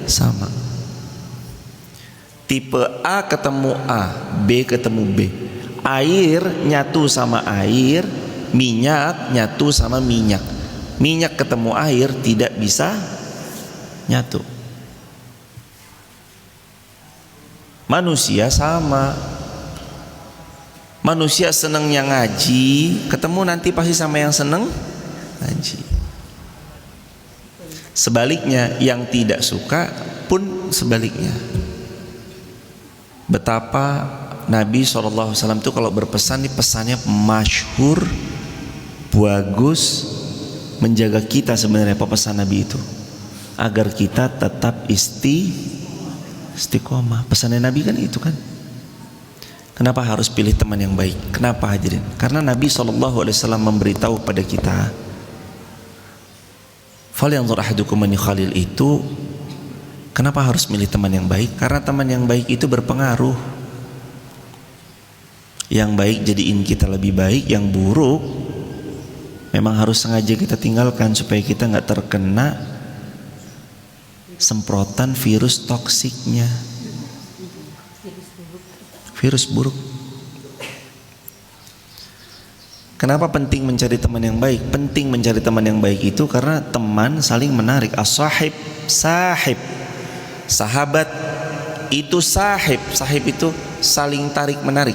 sama. Tipe A ketemu A, B ketemu B. Air nyatu sama air, minyak nyatu sama minyak. Minyak ketemu air tidak bisa nyatu. Manusia sama. Manusia senangnya ngaji, ketemu nanti pasti sama yang senang ngaji. Sebaliknya, yang tidak suka pun sebaliknya. Betapa Nabi SAW itu kalau berpesan, pesannya masyhur, bagus, menjaga kita sebenarnya pesan Nabi itu, agar kita tetap istiqomah. Pesannya Nabi kan itu kan. Kenapa harus pilih teman yang baik? Kenapa hadirin? Karena Nabi SAW memberitahu pada kita, falyanzur ahadukum man yukhalil itu. Kenapa harus milih teman yang baik? Karena teman yang baik itu berpengaruh. Yang baik jadiin kita lebih baik, yang buruk memang harus sengaja kita tinggalkan supaya kita nggak terkena semprotan virus toksiknya, virus buruk. Kenapa penting mencari teman yang baik? Penting mencari teman yang baik itu karena teman saling menarik. As-sahib, sahib, sahabat itu sahib. Sahib itu saling tarik menarik.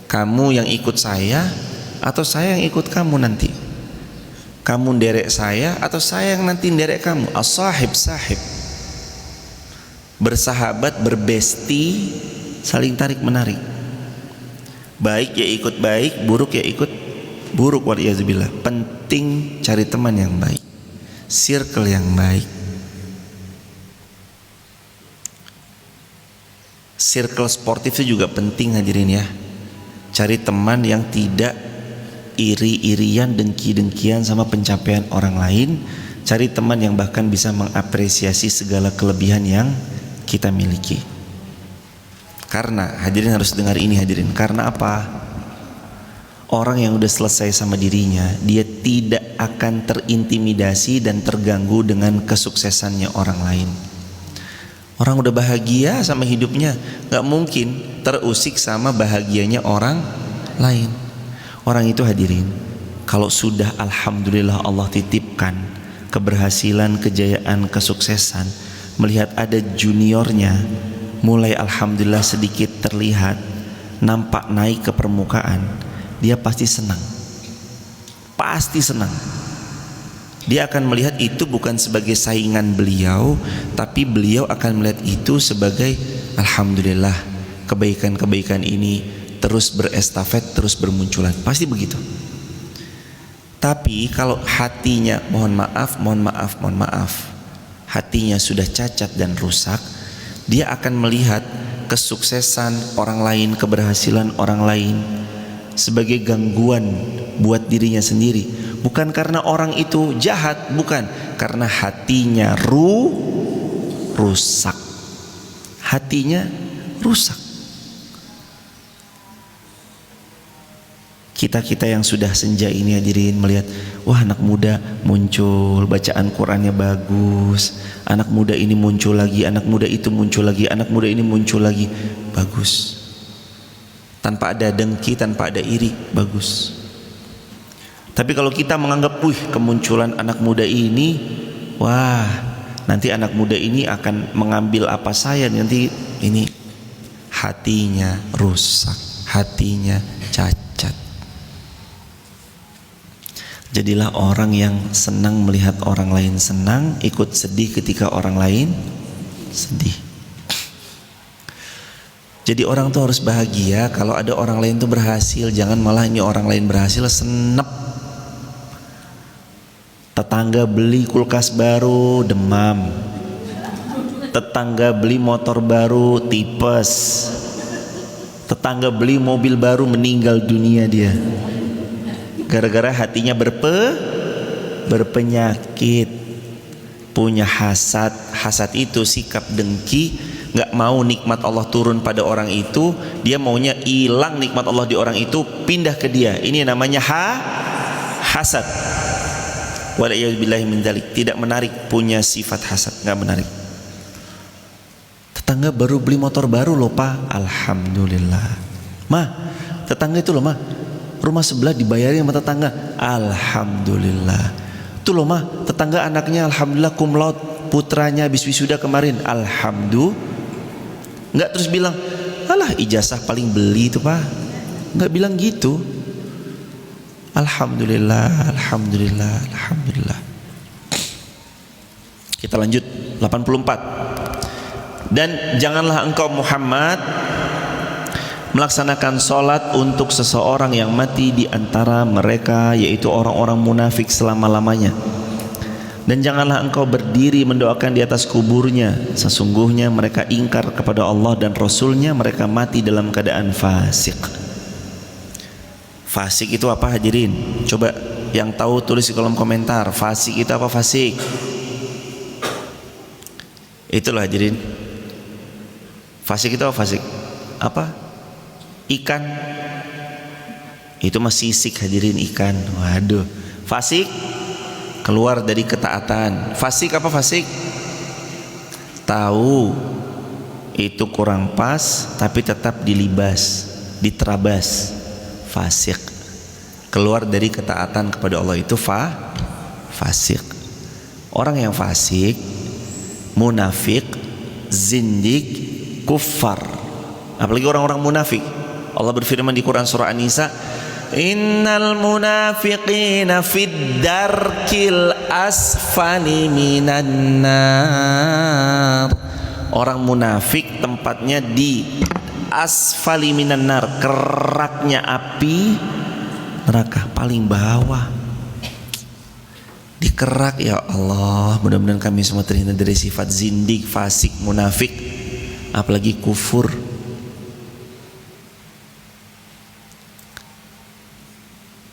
Kamu yang ikut saya atau saya yang ikut kamu nanti. Kamu nderek saya atau saya yang nanti nderek kamu? As-sahib sahib. Bersahabat, berbesti, saling tarik menarik. Baik ya ikut baik, buruk ya ikut buruk, waliyadzubillah. Penting cari teman yang baik, circle yang baik. Circle sportif itu juga penting hadirin ya. Cari teman yang tidak iri-irian, dengki-dengkian sama pencapaian orang lain. Cari teman yang bahkan bisa mengapresiasi segala kelebihan yang kita miliki. Karena hadirin harus dengar ini hadirin. Karena apa? Orang yang udah selesai sama dirinya, dia tidak akan terintimidasi dan terganggu dengan kesuksesannya orang lain. Orang udah bahagia sama hidupnya, gak mungkin terusik sama bahagianya orang lain. Orang itu hadirin, kalau sudah alhamdulillah Allah titipkan keberhasilan, kejayaan, kesuksesan, melihat ada juniornya mulai alhamdulillah sedikit terlihat, nampak naik ke permukaan, dia pasti senang. Pasti senang. Dia akan melihat itu bukan sebagai saingan beliau, tapi beliau akan melihat itu sebagai alhamdulillah, kebaikan-kebaikan ini terus berestafet, terus bermunculan. Pasti begitu. Tapi kalau hatinya mohon maaf, hatinya sudah cacat dan rusak, dia akan melihat kesuksesan orang lain, keberhasilan orang lain sebagai gangguan buat dirinya sendiri. Bukan karena orang itu jahat, bukan, karena hatinya rusak. Hatinya rusak. Kita yang sudah senja ini hadirin melihat, wah anak muda muncul, bacaan Qurannya bagus, anak muda ini muncul lagi, anak muda itu muncul lagi, anak muda ini muncul lagi, bagus. Tanpa ada dengki, tanpa ada iri, bagus. Tapi kalau kita menganggap, wih kemunculan anak muda ini, wah nanti anak muda ini akan mengambil apa saya, nanti ini, hatinya rusak, hatinya cacat. Jadilah orang yang senang melihat orang lain senang, ikut sedih ketika orang lain sedih. Jadi orang tuh harus bahagia kalau ada orang lain tuh berhasil. Jangan malah ini orang lain berhasil senep. Tetangga beli kulkas baru demam, tetangga beli motor baru tipes, tetangga beli mobil baru meninggal dunia dia. Gara-gara hatinya berpenyakit, punya hasad. Hasad itu sikap dengki, gak mau nikmat Allah turun pada orang itu. Dia maunya hilang nikmat Allah di orang itu, pindah ke dia. Ini namanya hasad. Wala'iyadzubillahi min dzalik. Tidak menarik punya sifat hasad, gak menarik. Tetangga baru beli motor baru loh pak, alhamdulillah. Mah, tetangga itu loh mah, rumah sebelah dibayarin sama tetangga, alhamdulillah. Tuh loh mah, tetangga anaknya alhamdulillah cum laude, putranya habis wisuda kemarin, alhamdulillah. Enggak terus bilang, alah ijazah paling beli itu pak. Enggak bilang gitu. Alhamdulillah, alhamdulillah, alhamdulillah. Kita lanjut 84. Dan janganlah engkau Muhammad melaksanakan sholat untuk seseorang yang mati di antara mereka, yaitu orang-orang munafik selama-lamanya. Dan janganlah engkau berdiri mendoakan di atas kuburnya, sesungguhnya mereka ingkar kepada Allah dan Rasulnya, mereka mati dalam keadaan fasik. Fasik itu apa hadirin? Coba yang tahu tulis di kolom komentar. Fasik itu apa fasik? Itulah hadirin. Fasik itu apa fasik? Apa? Ikan. Itu mah sisik hadirin, ikan. Waduh. Fasik keluar dari ketaatan. Fasik apa fasik? Tahu itu kurang pas tapi tetap dilibas, diterabas. Fasik keluar dari ketaatan kepada Allah, itu fasik. Orang yang fasik, munafik, zindik, kufar. Apalagi orang-orang munafik. Allah berfirman di Quran surah An-Nisa, Innal munafiqina fid darkil asfali minan nar. Orang munafik tempatnya di asfali minan nar, keraknya api neraka, paling bawah. Dikerak, ya Allah. Mudah-mudahan kami semua terhindar dari sifat zindik, fasik, munafik, apalagi kufur.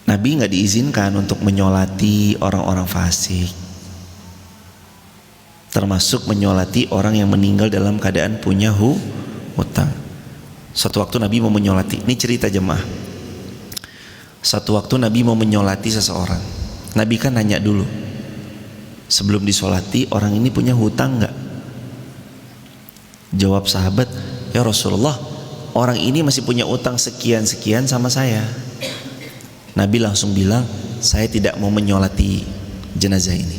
Nabi nggak diizinkan untuk menyolati orang-orang fasik, termasuk menyolati orang yang meninggal dalam keadaan punya hutang. Suatu waktu Nabi mau menyolati, ini cerita jemaah. Suatu waktu Nabi mau menyolati seseorang. Nabi kan nanya dulu, sebelum disolati, orang ini punya hutang nggak? Jawab sahabat, ya Rasulullah, orang ini masih punya utang sekian-sekian sama saya. Nabi langsung bilang, saya tidak mau menyolati jenazah ini,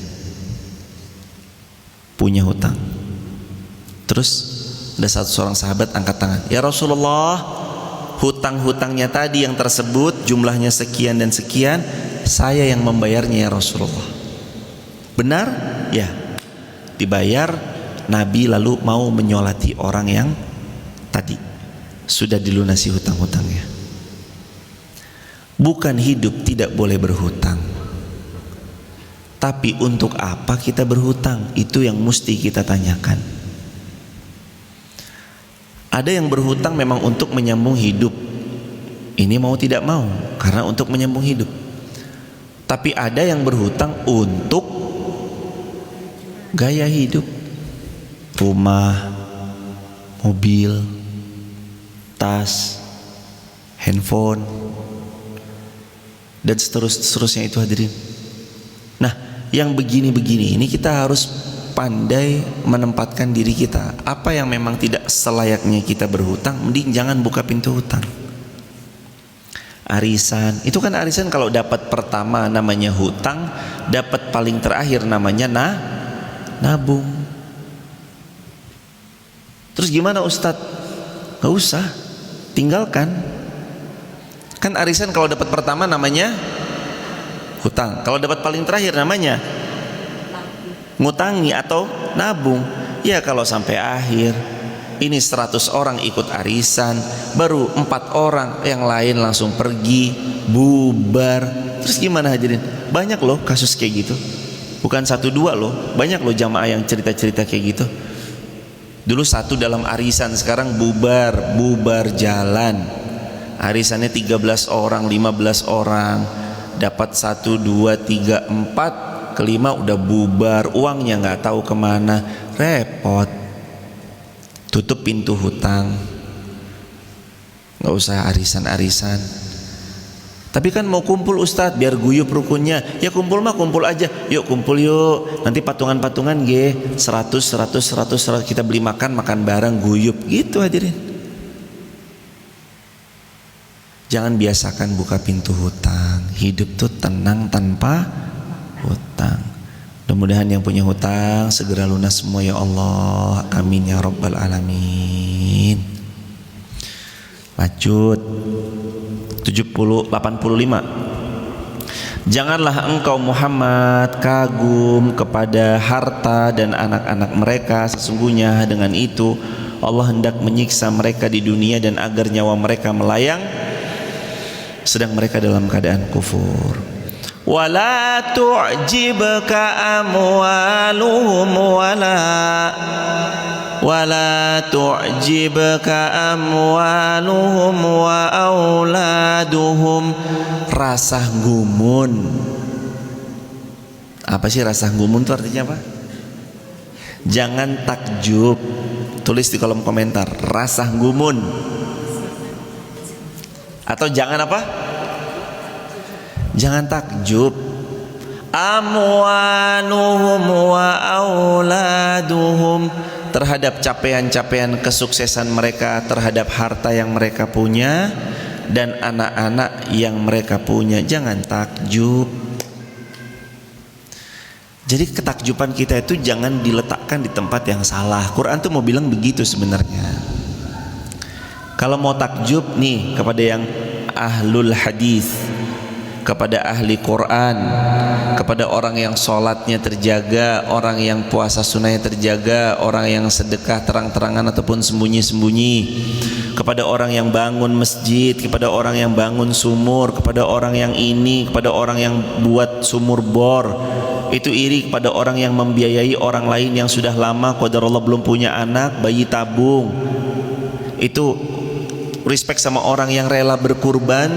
punya hutang. Terus ada seorang sahabat angkat tangan, ya Rasulullah, hutang-hutangnya tadi yang tersebut jumlahnya sekian dan sekian, saya yang membayarnya ya Rasulullah. Benar? Ya. Dibayar. Nabi lalu mau menyolati orang yang tadi sudah dilunasi hutang-hutangnya. Bukan hidup tidak boleh berhutang, tapi untuk apa kita berhutang? Itu yang mesti kita tanyakan. Ada yang berhutang memang untuk menyambung hidup, ini mau tidak mau karena untuk menyambung hidup. Tapi ada yang berhutang untuk gaya hidup, rumah, mobil, tas, handphone, dan seterusnya itu hadirin. Nah, yang begini-begini ini kita harus pandai menempatkan diri kita. Apa yang memang tidak selayaknya kita berhutang, mending jangan buka pintu hutang. Arisan, itu kan arisan kalau dapat pertama namanya hutang, dapat paling terakhir namanya nabung. Terus gimana Ustadz? Gak usah, tinggalkan. Kan arisan kalau dapat pertama namanya hutang, kalau dapat paling terakhir namanya ngutangi atau nabung. Ya kalau sampai akhir ini 100 orang ikut arisan, baru 4 orang yang lain langsung pergi, bubar. Terus gimana hadirin? Banyak loh kasus kayak gitu, bukan 1-2 loh, banyak loh jamaah yang cerita-cerita kayak gitu. Dulu satu dalam arisan, sekarang bubar jalan. Arisannya 13 orang, 15 orang, dapat 1, 2, 3, 4, kelima udah bubar, uangnya nggak tahu kemana, repot. Tutup pintu hutang, nggak usah arisan-arisan. Tapi kan mau kumpul Ustadz, biar guyup rukunnya. Ya kumpul mah kumpul aja, yuk kumpul yuk. Nanti patungan-patungan 100 kita beli makan bareng, guyup gitu hadirin. Jangan biasakan buka pintu hutang. Hidup tuh tenang tanpa hutang. Mudah-mudahan yang punya hutang segera lunas semua ya Allah. Amin ya rabbal alamin. Lanjut 85. Janganlah engkau Muhammad kagum kepada harta dan anak-anak mereka. Sesungguhnya dengan itu Allah hendak menyiksa mereka di dunia dan agar nyawa mereka melayang sedang mereka dalam keadaan kufur. Wala tu'jibka amwaluhum wala tu'jibka amwaluhum wa auladuhum. Rasa gumun. Apa sih rasa gumun itu artinya apa? Jangan takjub. Tulis di kolom komentar rasa gumun. Atau jangan apa? Jangan takjub. Amwaluhum wa auladuhum, terhadap capaian-capaian kesuksesan mereka, terhadap harta yang mereka punya dan anak-anak yang mereka punya. Jangan takjub. Jadi ketakjuban kita itu jangan diletakkan di tempat yang salah. Quran tuh mau bilang begitu sebenarnya. Kalau mau takjub nih kepada yang ahlul hadis, kepada ahli Quran, kepada orang yang sholatnya terjaga, orang yang puasa sunnahnya terjaga, orang yang sedekah terang-terangan ataupun sembunyi-sembunyi, kepada orang yang bangun masjid, kepada orang yang bangun sumur, kepada orang yang ini, kepada orang yang buat sumur bor. Itu iri kepada orang yang membiayai orang lain yang sudah lama qadarullah belum punya anak, bayi tabung. Itu respect sama orang yang rela berkurban,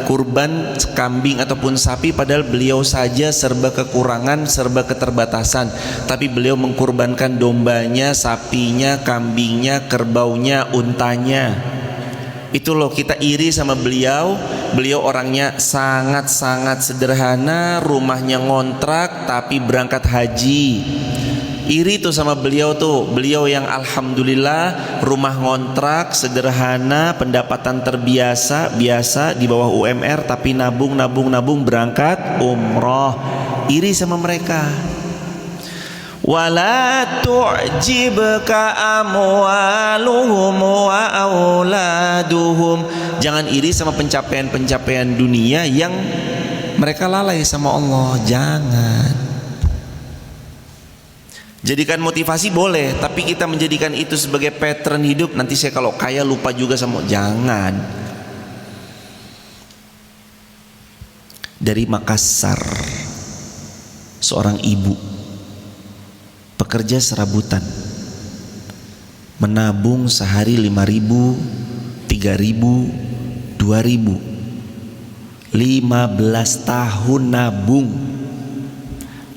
kurban kambing ataupun sapi, padahal beliau saja serba kekurangan, serba keterbatasan, tapi beliau mengkurbankan dombanya, sapinya, kambingnya, kerbaunya, untanya. Itu loh, kita iri sama beliau. Beliau orangnya sangat-sangat sederhana, rumahnya ngontrak tapi berangkat haji. Iri tuh sama beliau tuh, beliau yang alhamdulillah rumah ngontrak, sederhana, pendapatan terbiasa, biasa di bawah UMR, tapi nabung berangkat umroh. Iri sama mereka. Wala tu'jibka amwaluhum wa auladuhum. Jangan iri sama pencapaian-pencapaian dunia yang mereka lalai sama Allah. Jangan. Jadikan motivasi boleh, tapi kita menjadikan itu sebagai pattern hidup. Nanti saya kalau kaya lupa juga sama. Jangan. Dari Makassar, seorang ibu pekerja serabutan, menabung sehari 5.000, 3.000, 2.000, 15 tahun nabung.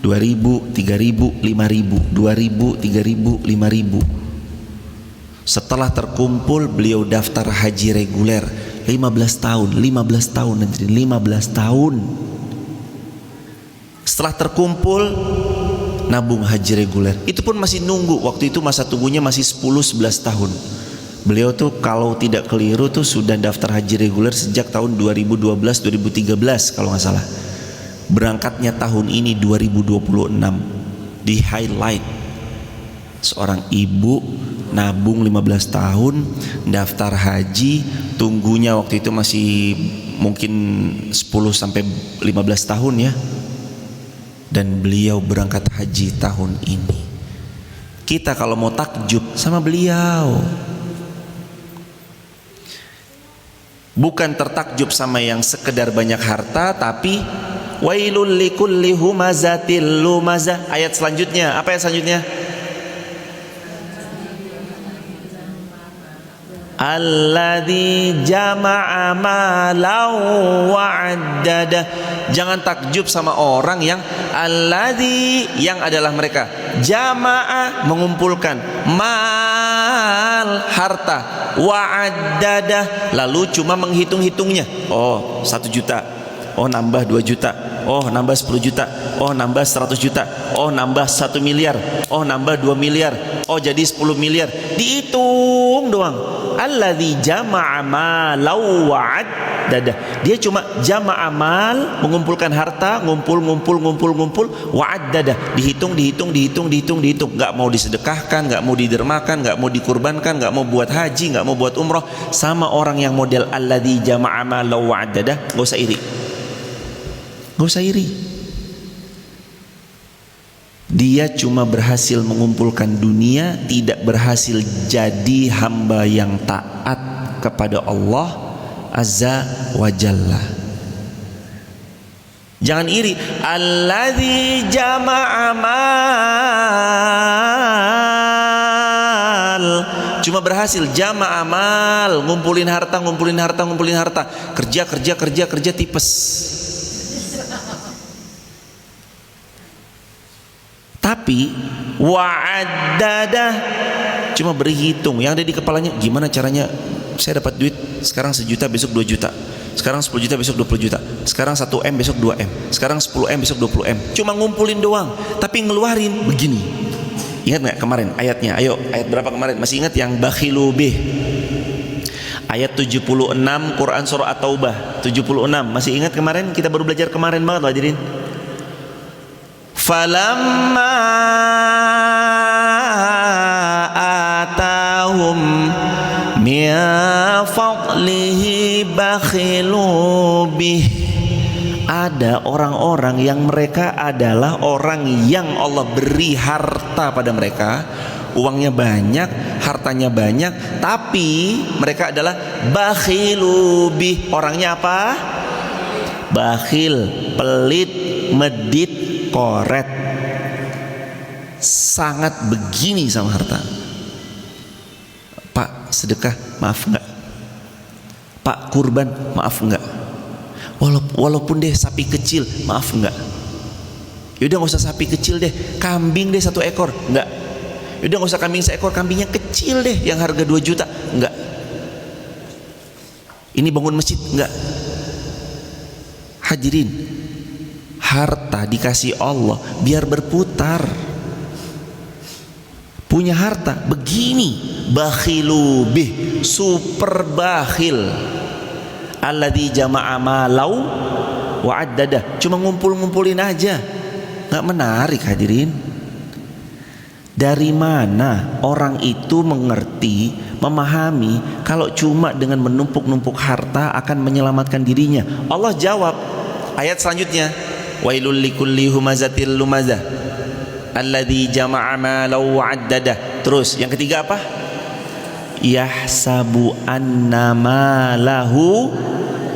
2.000, 3.000, 5.000, 2.000, 3.000, 5.000. Setelah terkumpul beliau daftar haji reguler 15 tahun nanti 15 tahun. Setelah terkumpul nabung haji reguler, itu pun masih nunggu. Waktu itu masa tunggunya masih 10-11 tahun. Beliau tuh kalau tidak keliru tuh sudah daftar haji reguler sejak tahun 2012-2013 kalau nggak salah. Berangkatnya tahun ini 2026. Di highlight seorang ibu nabung 15 tahun, daftar haji, tunggunya waktu itu masih mungkin 10-15 tahun ya. Dan beliau berangkat haji tahun ini. Kita kalau mau takjub sama beliau, bukan tertakjub sama yang sekedar banyak harta, tapi wailul likulli humazatil lumazah. Ayat selanjutnya, apa yang selanjutnya? Alladzi jama'a malau wa'addada. Jangan takjub sama orang yang alladzi, yang adalah mereka, jama'a mengumpulkan, mal harta, wa'addada lalu cuma menghitung-hitungnya. Oh 1 juta, oh nambah 2 juta, oh nambah 10 juta, oh nambah 100 juta, oh nambah 1 miliar, oh nambah 2 miliar, oh jadi 10 miliar. Dihitung doang. Alladzi jama'a malau wa'addada. Dia cuma jama'a mal, mengumpulkan harta, ngumpul, wa'addada, dihitung. Gak mau disedekahkan, gak mau didermakan, gak mau dikurbankan, gak mau buat haji, gak mau buat umroh. Sama orang yang model alladzi jama'a malau wa'addada, gak usah iri. Gak usah iri. Dia cuma berhasil mengumpulkan dunia, tidak berhasil jadi hamba yang taat kepada Allah Azza wa Jalla. Jangan iri. Alladzi jama'a mal, cuma berhasil jama'a mal, ngumpulin harta. Kerja tipes. Tapi wa'addada, cuma berhitung. Yang ada di kepalanya, gimana caranya saya dapat duit sekarang 1 juta, besok 2 juta, sekarang 10 juta, besok 20 juta, sekarang 1 M, besok 2 M, sekarang 10 M, besok 20 M. Cuma ngumpulin doang, tapi ngeluarin begini. Ingat gak kemarin ayatnya? Ayo, ayat berapa kemarin? Masih ingat yang bakhilu bih? Ayat 76 Quran surah At-Taubah 76. Masih ingat kemarin? Kita baru belajar kemarin banget loh hadirin. Falamma atahum min fadlihi bakhilu bih. ada orang-orang yang mereka adalah orang yang Allah beri harta pada mereka, uangnya banyak, hartanya banyak, tapi mereka adalah bakhilubih. Orangnya apa? Bakhil, pelit, medit, koret, sangat begini sama harta. Pak, sedekah maaf enggak? Pak, kurban maaf enggak? Walaupun deh sapi kecil maaf enggak? Yaudah nggak usah sapi kecil deh, kambing deh 1 ekor enggak? Yaudah nggak usah kambing 1 ekor, kambingnya kecil deh yang harga 2 juta enggak? Ini bangun masjid enggak? Hadirin, harta dikasih Allah biar berputar. Punya harta begini, bakhilu bih, super bakhil. Alladzi jama'a malau wa addada, cuma ngumpul-ngumpulin aja, nggak menarik. Hadirin, dari mana orang itu mengerti, memahami kalau cuma dengan menumpuk-numpuk harta akan menyelamatkan dirinya? Allah jawab ayat selanjutnya, wailul likulli humazatil lumazah alladzi jama'a malau wa addada. Terus yang ketiga apa? Yahsabu anna malahu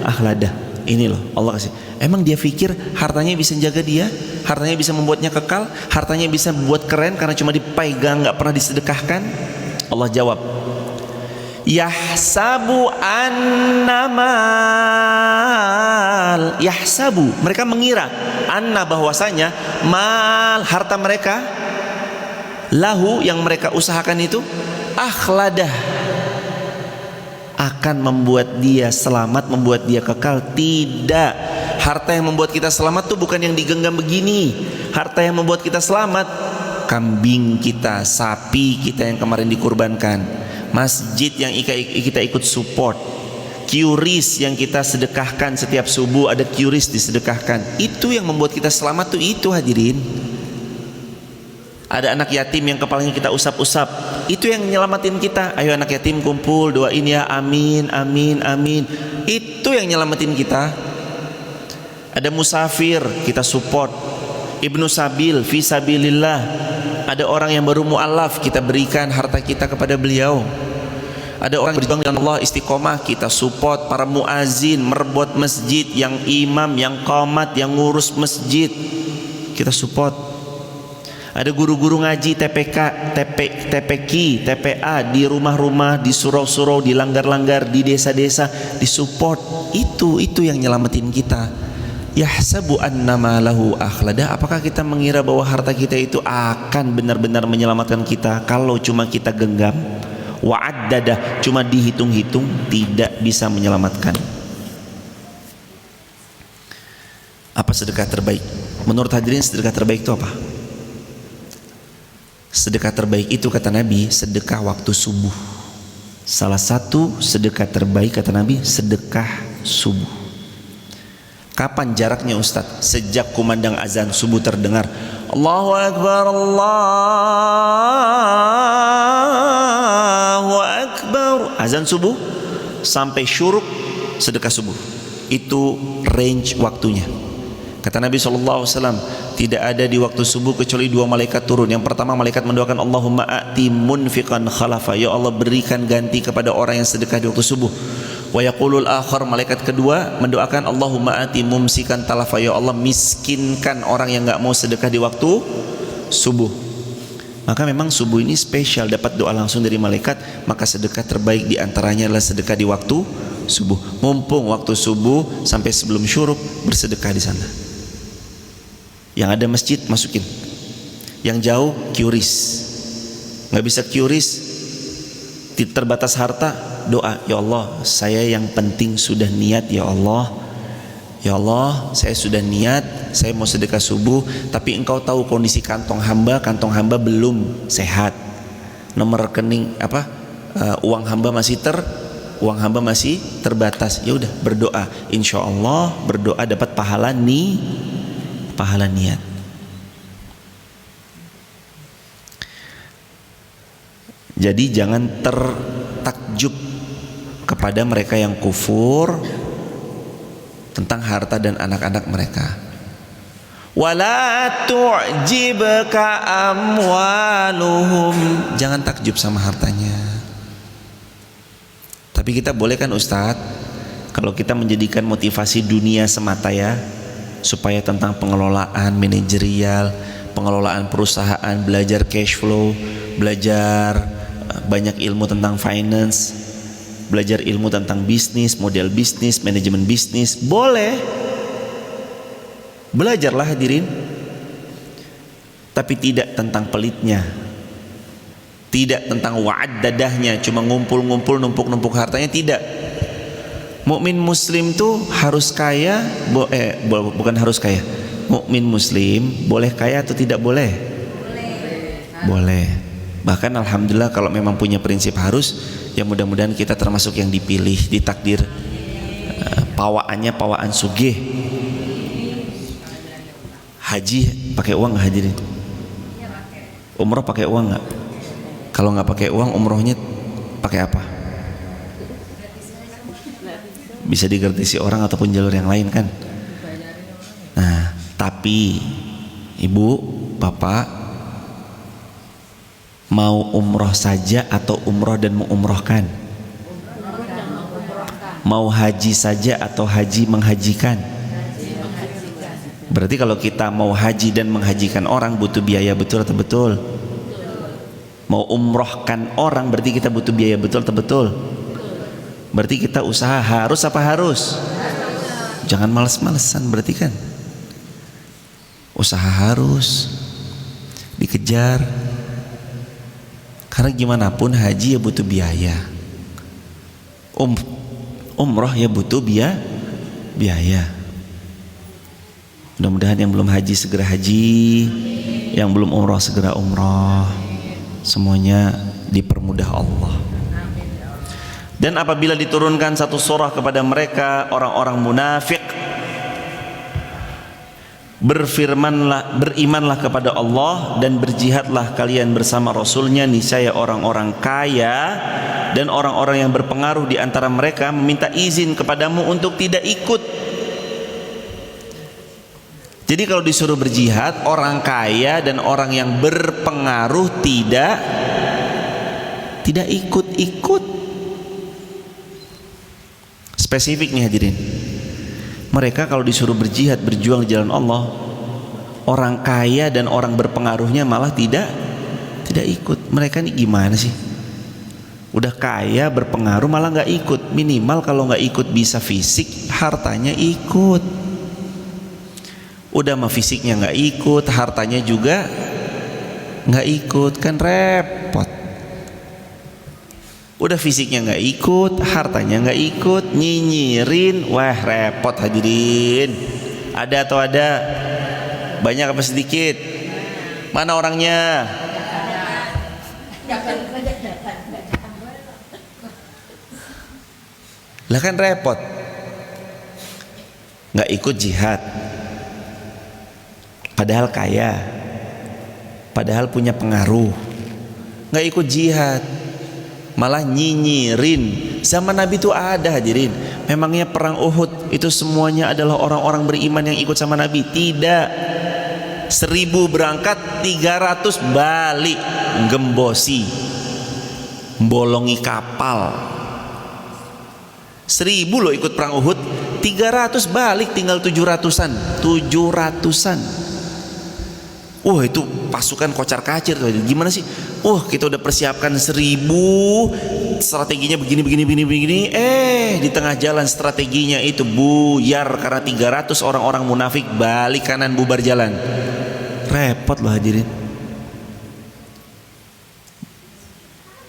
akhlada. Ini loh Allah kasih. Emang dia pikir hartanya bisa jaga dia, hartanya bisa membuatnya kekal, hartanya bisa membuat keren karena cuma dipegang, nggak pernah disedekahkan? Allah jawab, yahsabu annamal, yahsabu, mereka mengira, anna, bahwasanya, mal, harta mereka, lahu, yang mereka usahakan itu, akhladah, akan membuat dia selamat, membuat dia kekal. Tidak. Harta yang membuat kita selamat tuh bukan yang digenggam begini. Harta yang membuat kita selamat, kambing kita, sapi kita yang kemarin dikurbankan, masjid yang kita ikut support, QRIS yang kita sedekahkan setiap subuh, ada QRIS disedekahkan. Itu yang membuat kita selamat tuh, itu hadirin. Ada anak yatim yang kepalanya kita usap-usap, itu yang nyelamatin kita. Ayo anak yatim kumpul, doain ya, amin, amin, amin. Itu yang nyelamatin kita. Ada musafir, kita support. Ibnu Sabil, fi sabilillah. Ada orang yang baru mu'alaf, kita berikan harta kita kepada beliau. Ada orang berjuang dengan Allah, istiqomah, kita support. Para muazin, merbot masjid, yang imam, yang qomat, yang ngurus masjid, kita support. Ada guru-guru ngaji, TPK, TPQ, TPA, di rumah-rumah, di surau-surau, di langgar-langgar, di desa-desa, disupport. Itu yang nyelamatin kita. Yahsabu annama lahu akhlada. Apakah kita mengira bahwa harta kita itu akan benar-benar menyelamatkan kita kalau cuma kita genggam? Wa'addada, cuma dihitung-hitung, tidak bisa menyelamatkan. Apa sedekah terbaik? Menurut hadirin, sedekah terbaik itu apa? Sedekah terbaik itu, kata Nabi, sedekah waktu subuh. Salah satu sedekah terbaik, kata Nabi, sedekah subuh. Kapan jaraknya Ustadz? Sejak kumandang azan subuh terdengar, Allahu Akbar, Allahu Akbar, azan subuh sampai syuruk, sedekah subuh. Itu range waktunya. Kata Nabi SAW, tidak ada di waktu subuh kecuali 2 malaikat turun. Yang pertama, malaikat mendoakan, Allahumma a'ti munfiqan khalafa, ya Allah berikan ganti kepada orang yang sedekah di waktu subuh. Wa yaqulul akhar, malaikat kedua mendoakan, Allahumma a'ti mumsikan talafa, ya Allah miskinkan orang yang enggak mau sedekah di waktu subuh. Maka memang subuh ini spesial, dapat doa langsung dari malaikat. Maka sedekah terbaik diantaranya adalah sedekah di waktu subuh. Mumpung waktu subuh sampai sebelum syuruk, bersedekah di sana. Yang ada masjid, masukin. Yang jauh, QRIS. Nggak bisa QRIS, terbatas harta, doa, ya Allah, saya yang penting sudah niat, ya Allah, ya Allah, saya sudah niat, saya mau sedekah subuh, tapi engkau tahu kondisi kantong hamba belum sehat, nomor rekening uang hamba masih terbatas. Ya udah, berdoa, insya Allah berdoa dapat pahala niat. Jadi jangan tertakjub kepada mereka yang kufur, tentang harta dan anak-anak mereka. Wala tu'jibka amwaluhum, jangan takjub sama hartanya. Tapi kita boleh kan Ustadz, kalau kita menjadikan motivasi dunia semata ya, supaya tentang pengelolaan manajerial, pengelolaan perusahaan, belajar cash flow, belajar banyak ilmu tentang finance, belajar ilmu tentang bisnis, model bisnis, manajemen bisnis, boleh. Belajarlah hadirin. Tapi tidak tentang pelitnya, tidak tentang wa'ad-dadahnya, cuma ngumpul-ngumpul, numpuk-numpuk hartanya, tidak. Mukmin muslim tuh harus kaya, bukan harus kaya. Mukmin muslim boleh kaya atau tidak boleh? Boleh. Bahkan alhamdulillah kalau memang punya prinsip harus, ya mudah-mudahan kita termasuk yang dipilih, ditakdir pawaannya pawaan sugih. Haji pakai uang nggak hadirin? Umroh pakai uang nggak? Kalau nggak pakai uang, umrohnya pakai apa? Bisa digertisi orang ataupun jalur yang lain kan? Nah, tapi ibu, bapak mau umroh saja atau umroh dan mengumrohkan? Mau haji saja atau haji menghajikan? Berarti kalau kita mau haji dan menghajikan orang butuh biaya, betul atau betul? Mau umrohkan orang berarti kita butuh biaya, betul atau betul? Berarti kita usaha harus apa harus? Jangan males-malesan berarti kan? Usaha harus dikejar. Karena gimana pun haji ya butuh biaya. Umroh ya butuh biaya. Mudah-mudahan yang belum haji segera haji, yang belum umroh segera umroh. Semuanya dipermudah Allah. Dan apabila diturunkan satu surah kepada mereka orang-orang munafik, berimanlah kepada Allah dan berjihadlah kalian bersama Rasulnya, niscaya orang-orang kaya dan orang-orang yang berpengaruh di antara mereka meminta izin kepadamu untuk tidak ikut. Jadi kalau disuruh berjihad, orang kaya dan orang yang berpengaruh tidak ikut-ikut. Spesifik nih hadirin. Mereka kalau disuruh berjihad, berjuang di jalan Allah, orang kaya dan orang berpengaruhnya malah tidak ikut. Mereka ini gimana sih? Udah kaya, berpengaruh malah nggak ikut. Minimal kalau nggak ikut bisa fisik, hartanya ikut. Udah mah fisiknya nggak ikut, hartanya juga nggak ikut, kan repot. Udah fisiknya nggak ikut, hartanya nggak ikut, nyinyirin, wah repot hadirin. Ada atau ada? Banyak apa sedikit? Mana orangnya? Lah kan repot. Nggak ikut jihad, padahal kaya, padahal punya pengaruh. Nggak ikut jihad, malah nyinyirin. Zaman Nabi itu ada hadirin. Memangnya perang Uhud itu semuanya adalah orang-orang beriman yang ikut sama Nabi? Tidak. 1000 berangkat, 300 balik, gembosi, bolongi kapal. 1000 loh ikut perang Uhud, 300 balik, tinggal 700-an. Wah itu pasukan kocar kacir tuh. Gimana sih? Kita udah persiapkan 1000, strateginya begini. Di tengah jalan strateginya itu buyar karena 300 orang-orang munafik balik kanan bubar jalan. Repot loh hadirin.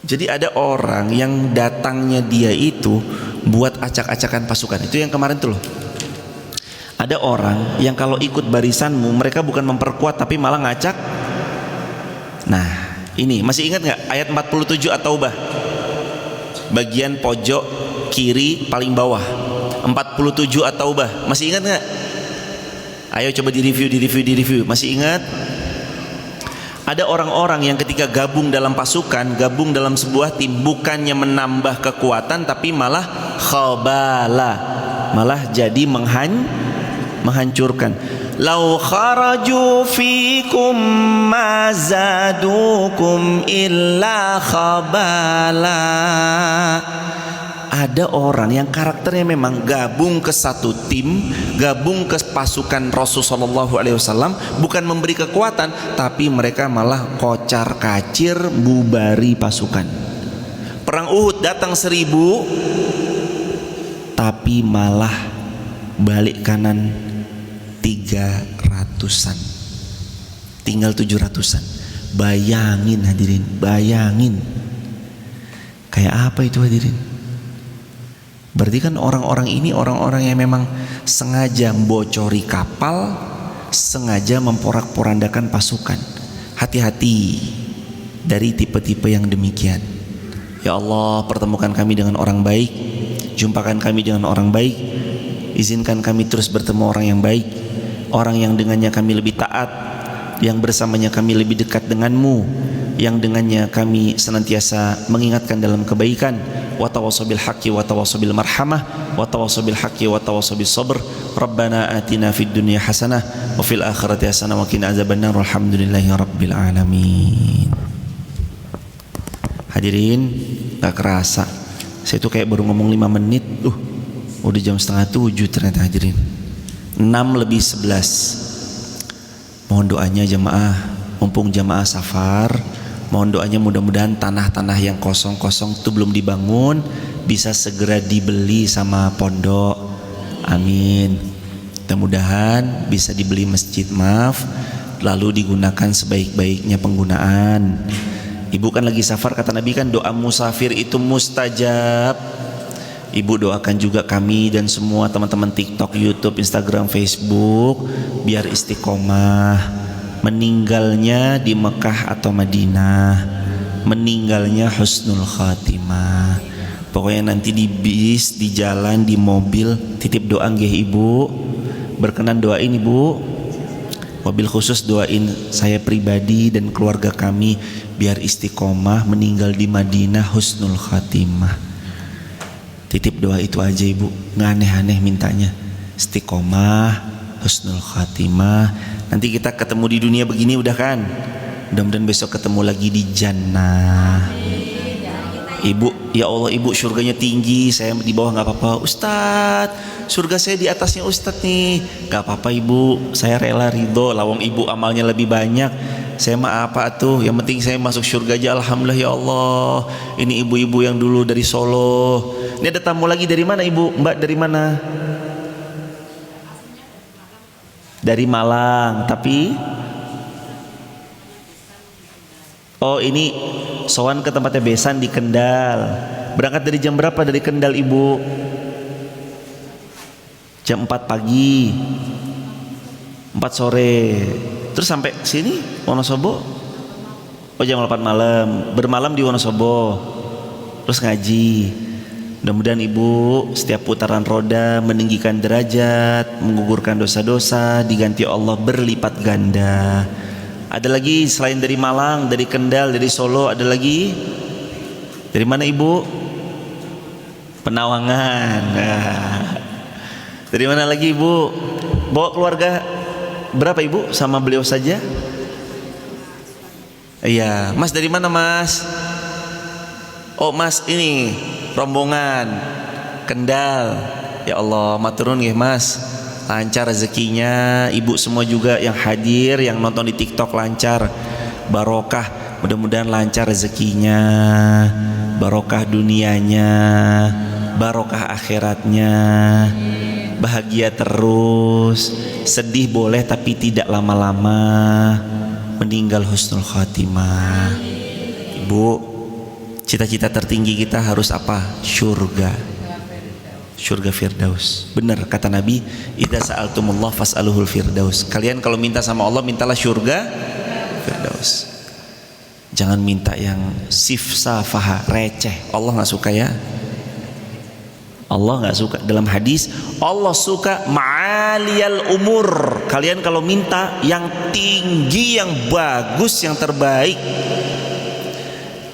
Jadi ada orang yang datangnya dia itu buat acak-acakan pasukan. Itu yang kemarin tuh loh. Ada orang yang kalau ikut barisanmu, mereka bukan memperkuat tapi malah ngacak. Nah ini masih ingat nggak ayat 47 At-Taubah bagian pojok kiri paling bawah? 47 At-Taubah masih ingat nggak? Ayo coba direview. Masih ingat? Ada orang-orang yang ketika gabung dalam pasukan, gabung dalam sebuah tim, bukannya menambah kekuatan tapi malah khabala, malah jadi menghancurkan. Lau kharaju fikum ma zadukum illa khabala. Ada orang yang karakternya memang gabung ke satu tim, gabung ke pasukan Rasulullah SAW, bukan memberi kekuatan, tapi mereka malah kocar kacir, bubari pasukan. Perang Uhud datang 1000, tapi malah balik kanan 300-an, tinggal 700-an. Bayangin hadirin, bayangin kayak apa itu hadirin. Berarti kan orang-orang ini orang-orang yang memang sengaja membocori kapal, sengaja memporak-porandakan pasukan. Hati-hati dari tipe-tipe yang demikian. Ya Allah, pertemukan kami dengan orang baik, jumpakan kami dengan orang baik, izinkan kami terus bertemu orang yang baik, orang yang dengannya kami lebih taat, yang bersamanya kami lebih dekat denganmu, yang dengannya kami senantiasa mengingatkan dalam kebaikan. Wa tawassaw bil haqqi wa tawassaw bil marhamah wa tawassaw bil haqqi wa tawassaw bis sabr. Rabbana atina fid dunya hasanah wa fil akhirati hasanah wa qina azabannar. Walhamdulillahi rabbil alamin. Hadirin, gak kerasa saya tuh kayak baru ngomong 5 menit, udah jam 6:30 ternyata hadirin. 6:11. Mohon doanya jemaah, mumpung jemaah safar, mohon doanya mudah-mudahan tanah-tanah yang kosong-kosong itu belum dibangun bisa segera dibeli sama pondok. Amin. Mudah-mudahan bisa dibeli masjid, lalu digunakan sebaik-baiknya penggunaan. Ibu kan lagi safar, kata Nabi kan doa musafir itu mustajab. Ibu doakan juga kami dan semua teman-teman TikTok, YouTube, Instagram, Facebook biar istiqomah, meninggalnya di Mekah atau Madinah, meninggalnya husnul khatimah. Pokoknya nanti di bis, di jalan, di mobil titip doa nggih Ibu. Berkenan doain Ibu. Wabil khusus doain saya pribadi dan keluarga kami biar istiqomah, meninggal di Madinah husnul khatimah. Titip doa itu aja Ibu, nggak aneh-aneh mintanya. Istiqomah, husnul khatimah. Nanti kita ketemu di dunia begini udah kan, mudah-mudahan besok ketemu lagi di jannah. Ibu, ya Allah Ibu, surganya tinggi, saya di bawah nggak apa-apa. Ustadz, surga saya di atasnya Ustadz nih. Nggak apa-apa Ibu, saya rela ridho. Lawang Ibu amalnya lebih banyak, saya mah apa tuh, yang penting saya masuk surga aja. Alhamdulillah ya Allah. Ini ibu-ibu yang dulu dari Solo. Ini ada tamu lagi dari mana Ibu? Mbak dari mana? Dari Malang, tapi oh ini sowan ke tempatnya besan di Kendal. Berangkat dari jam berapa dari Kendal Ibu? Jam 4 pagi, 4 sore. Terus sampai sini Wonosobo? Oh jam 8 malam. Bermalam di Wonosobo. Terus ngaji. Mudah-mudahan Ibu setiap putaran roda meninggikan derajat, menggugurkan dosa-dosa, diganti Allah berlipat ganda. Ada lagi selain dari Malang, dari Kendal, dari Solo, ada lagi? Dari mana Ibu? Penawangan. Nah. Dari mana lagi Ibu? Bawa keluarga berapa Ibu sama beliau saja? Iya, Mas dari mana Mas? Oh Mas ini rombongan Kendal. Ya Allah, maturun nggih Mas. Lancar rezekinya, ibu semua juga yang hadir, yang nonton di TikTok lancar, barokah. Mudah-mudahan lancar rezekinya, barokah dunianya, barokah akhiratnya, bahagia terus. Sedih boleh tapi tidak lama-lama, meninggal husnul khatimah. Ibu, cita-cita tertinggi kita harus apa? Surga. Surga Firdaus. Benar kata Nabi, idza sa'altumullah fas'aluhul firdaus. Kalian kalau minta sama Allah, mintalah surga Firdaus. Jangan minta yang sifsafaha, receh. Allah nggak suka ya. Allah nggak suka. Dalam hadis, Allah suka ma'aliyal umur. Kalian kalau minta yang tinggi, yang bagus, yang terbaik.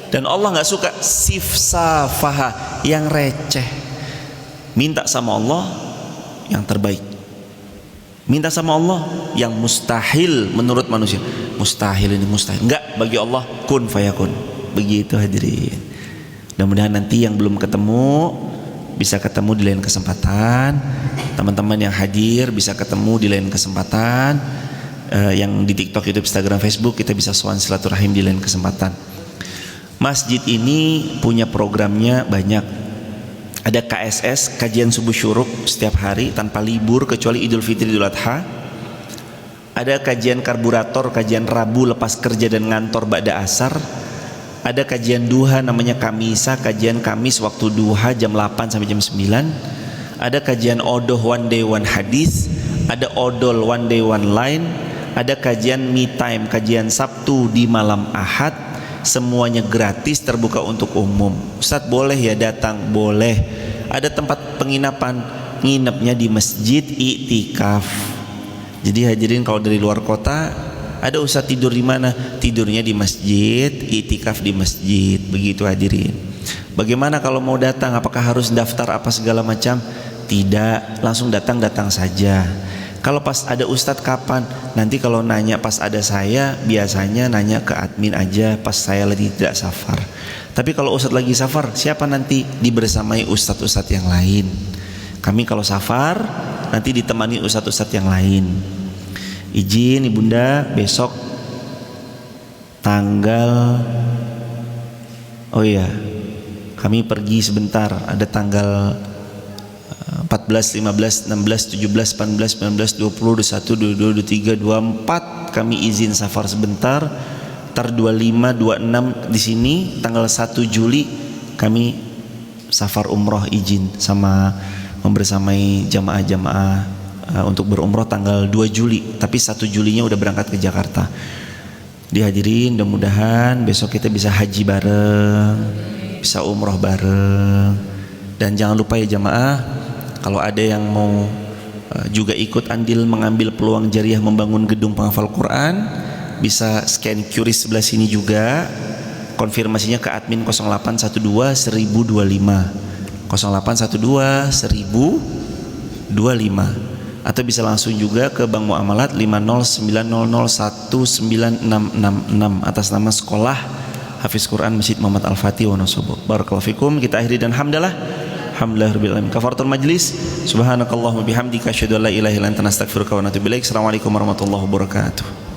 Dan Allah nggak suka sifsafaha, yang receh. Minta sama Allah yang terbaik. Minta sama Allah yang mustahil menurut manusia. Mustahil ini mustahil. Enggak, bagi Allah kun fayakun. Begitu hadirin. Mudah-mudahan nanti yang belum ketemu bisa ketemu di lain kesempatan. Teman-teman yang hadir bisa ketemu di lain kesempatan. Yang di TikTok, YouTube, Instagram, Facebook kita bisa sowan silaturahim di lain kesempatan. Masjid ini punya programnya banyak. Ada KSS, kajian subuh syuruk setiap hari tanpa libur kecuali Idul Fitri, Idul Adha. Ada kajian karburator, kajian Rabu lepas kerja dan ngantor ba'da asar. Ada kajian duha namanya Kamisa, kajian Kamis waktu duha jam 8 sampai jam 9. Ada kajian odoh one day one hadis. Ada odol one day one line. Ada kajian me time, kajian Sabtu di malam Ahad. Semuanya gratis, terbuka untuk umum. Ustadz boleh ya datang? Boleh. Ada tempat penginapan, nginepnya di masjid, iktikaf. Jadi hadirin kalau dari luar kota, ada ustadz tidur di mana? Tidurnya di masjid, iktikaf di masjid. Begitu hadirin. Bagaimana kalau mau datang? Apakah harus daftar apa segala macam? Tidak, langsung datang saja. Kalau pas ada ustadz kapan? Nanti kalau nanya pas ada saya, biasanya nanya ke admin aja pas saya lagi tidak safar. Tapi kalau ustadz lagi safar, siapa nanti? Dibersamai ustadz-ustadz yang lain. Kami kalau safar nanti ditemani ustadz-ustadz yang lain. Izin ibunda besok tanggal, oh iya, kami pergi sebentar. Ada tanggal 14, 15, 16, 17, 18, 19, 20, 21, 22, 23, 24 kami izin safar sebentar. Ntar 25, 26 di sini. Tanggal 1 Juli kami safar umroh izin sama membersamai jamaah-jamaah untuk berumroh tanggal 2 Juli. Tapi 1 Julinya udah berangkat ke Jakarta. Dihadirin, mudah-mudahan besok kita bisa haji bareng, bisa umroh bareng. Dan jangan lupa ya jamaah, kalau ada yang mau juga ikut andil mengambil peluang jariah membangun gedung penghafal Quran, bisa scan QR sebelah sini juga. Konfirmasinya ke admin 0812 1025 0812 1025, atau bisa langsung juga ke Bank Muamalat 509001966 atas nama Sekolah Hafiz Quran Masjid Muhammad Al-Fatih Wonosobo. Barakallahu fikum. Kita akhiri dan hamdalah. Alhamdulillahirabbil alamin. Kafaratul majlis. Subhanakallahumma bihamdika asyhadu an la ilaha illa anta astaghfiruka wa atubu ilaik. Assalamualaikum warahmatullahi wabarakatuh.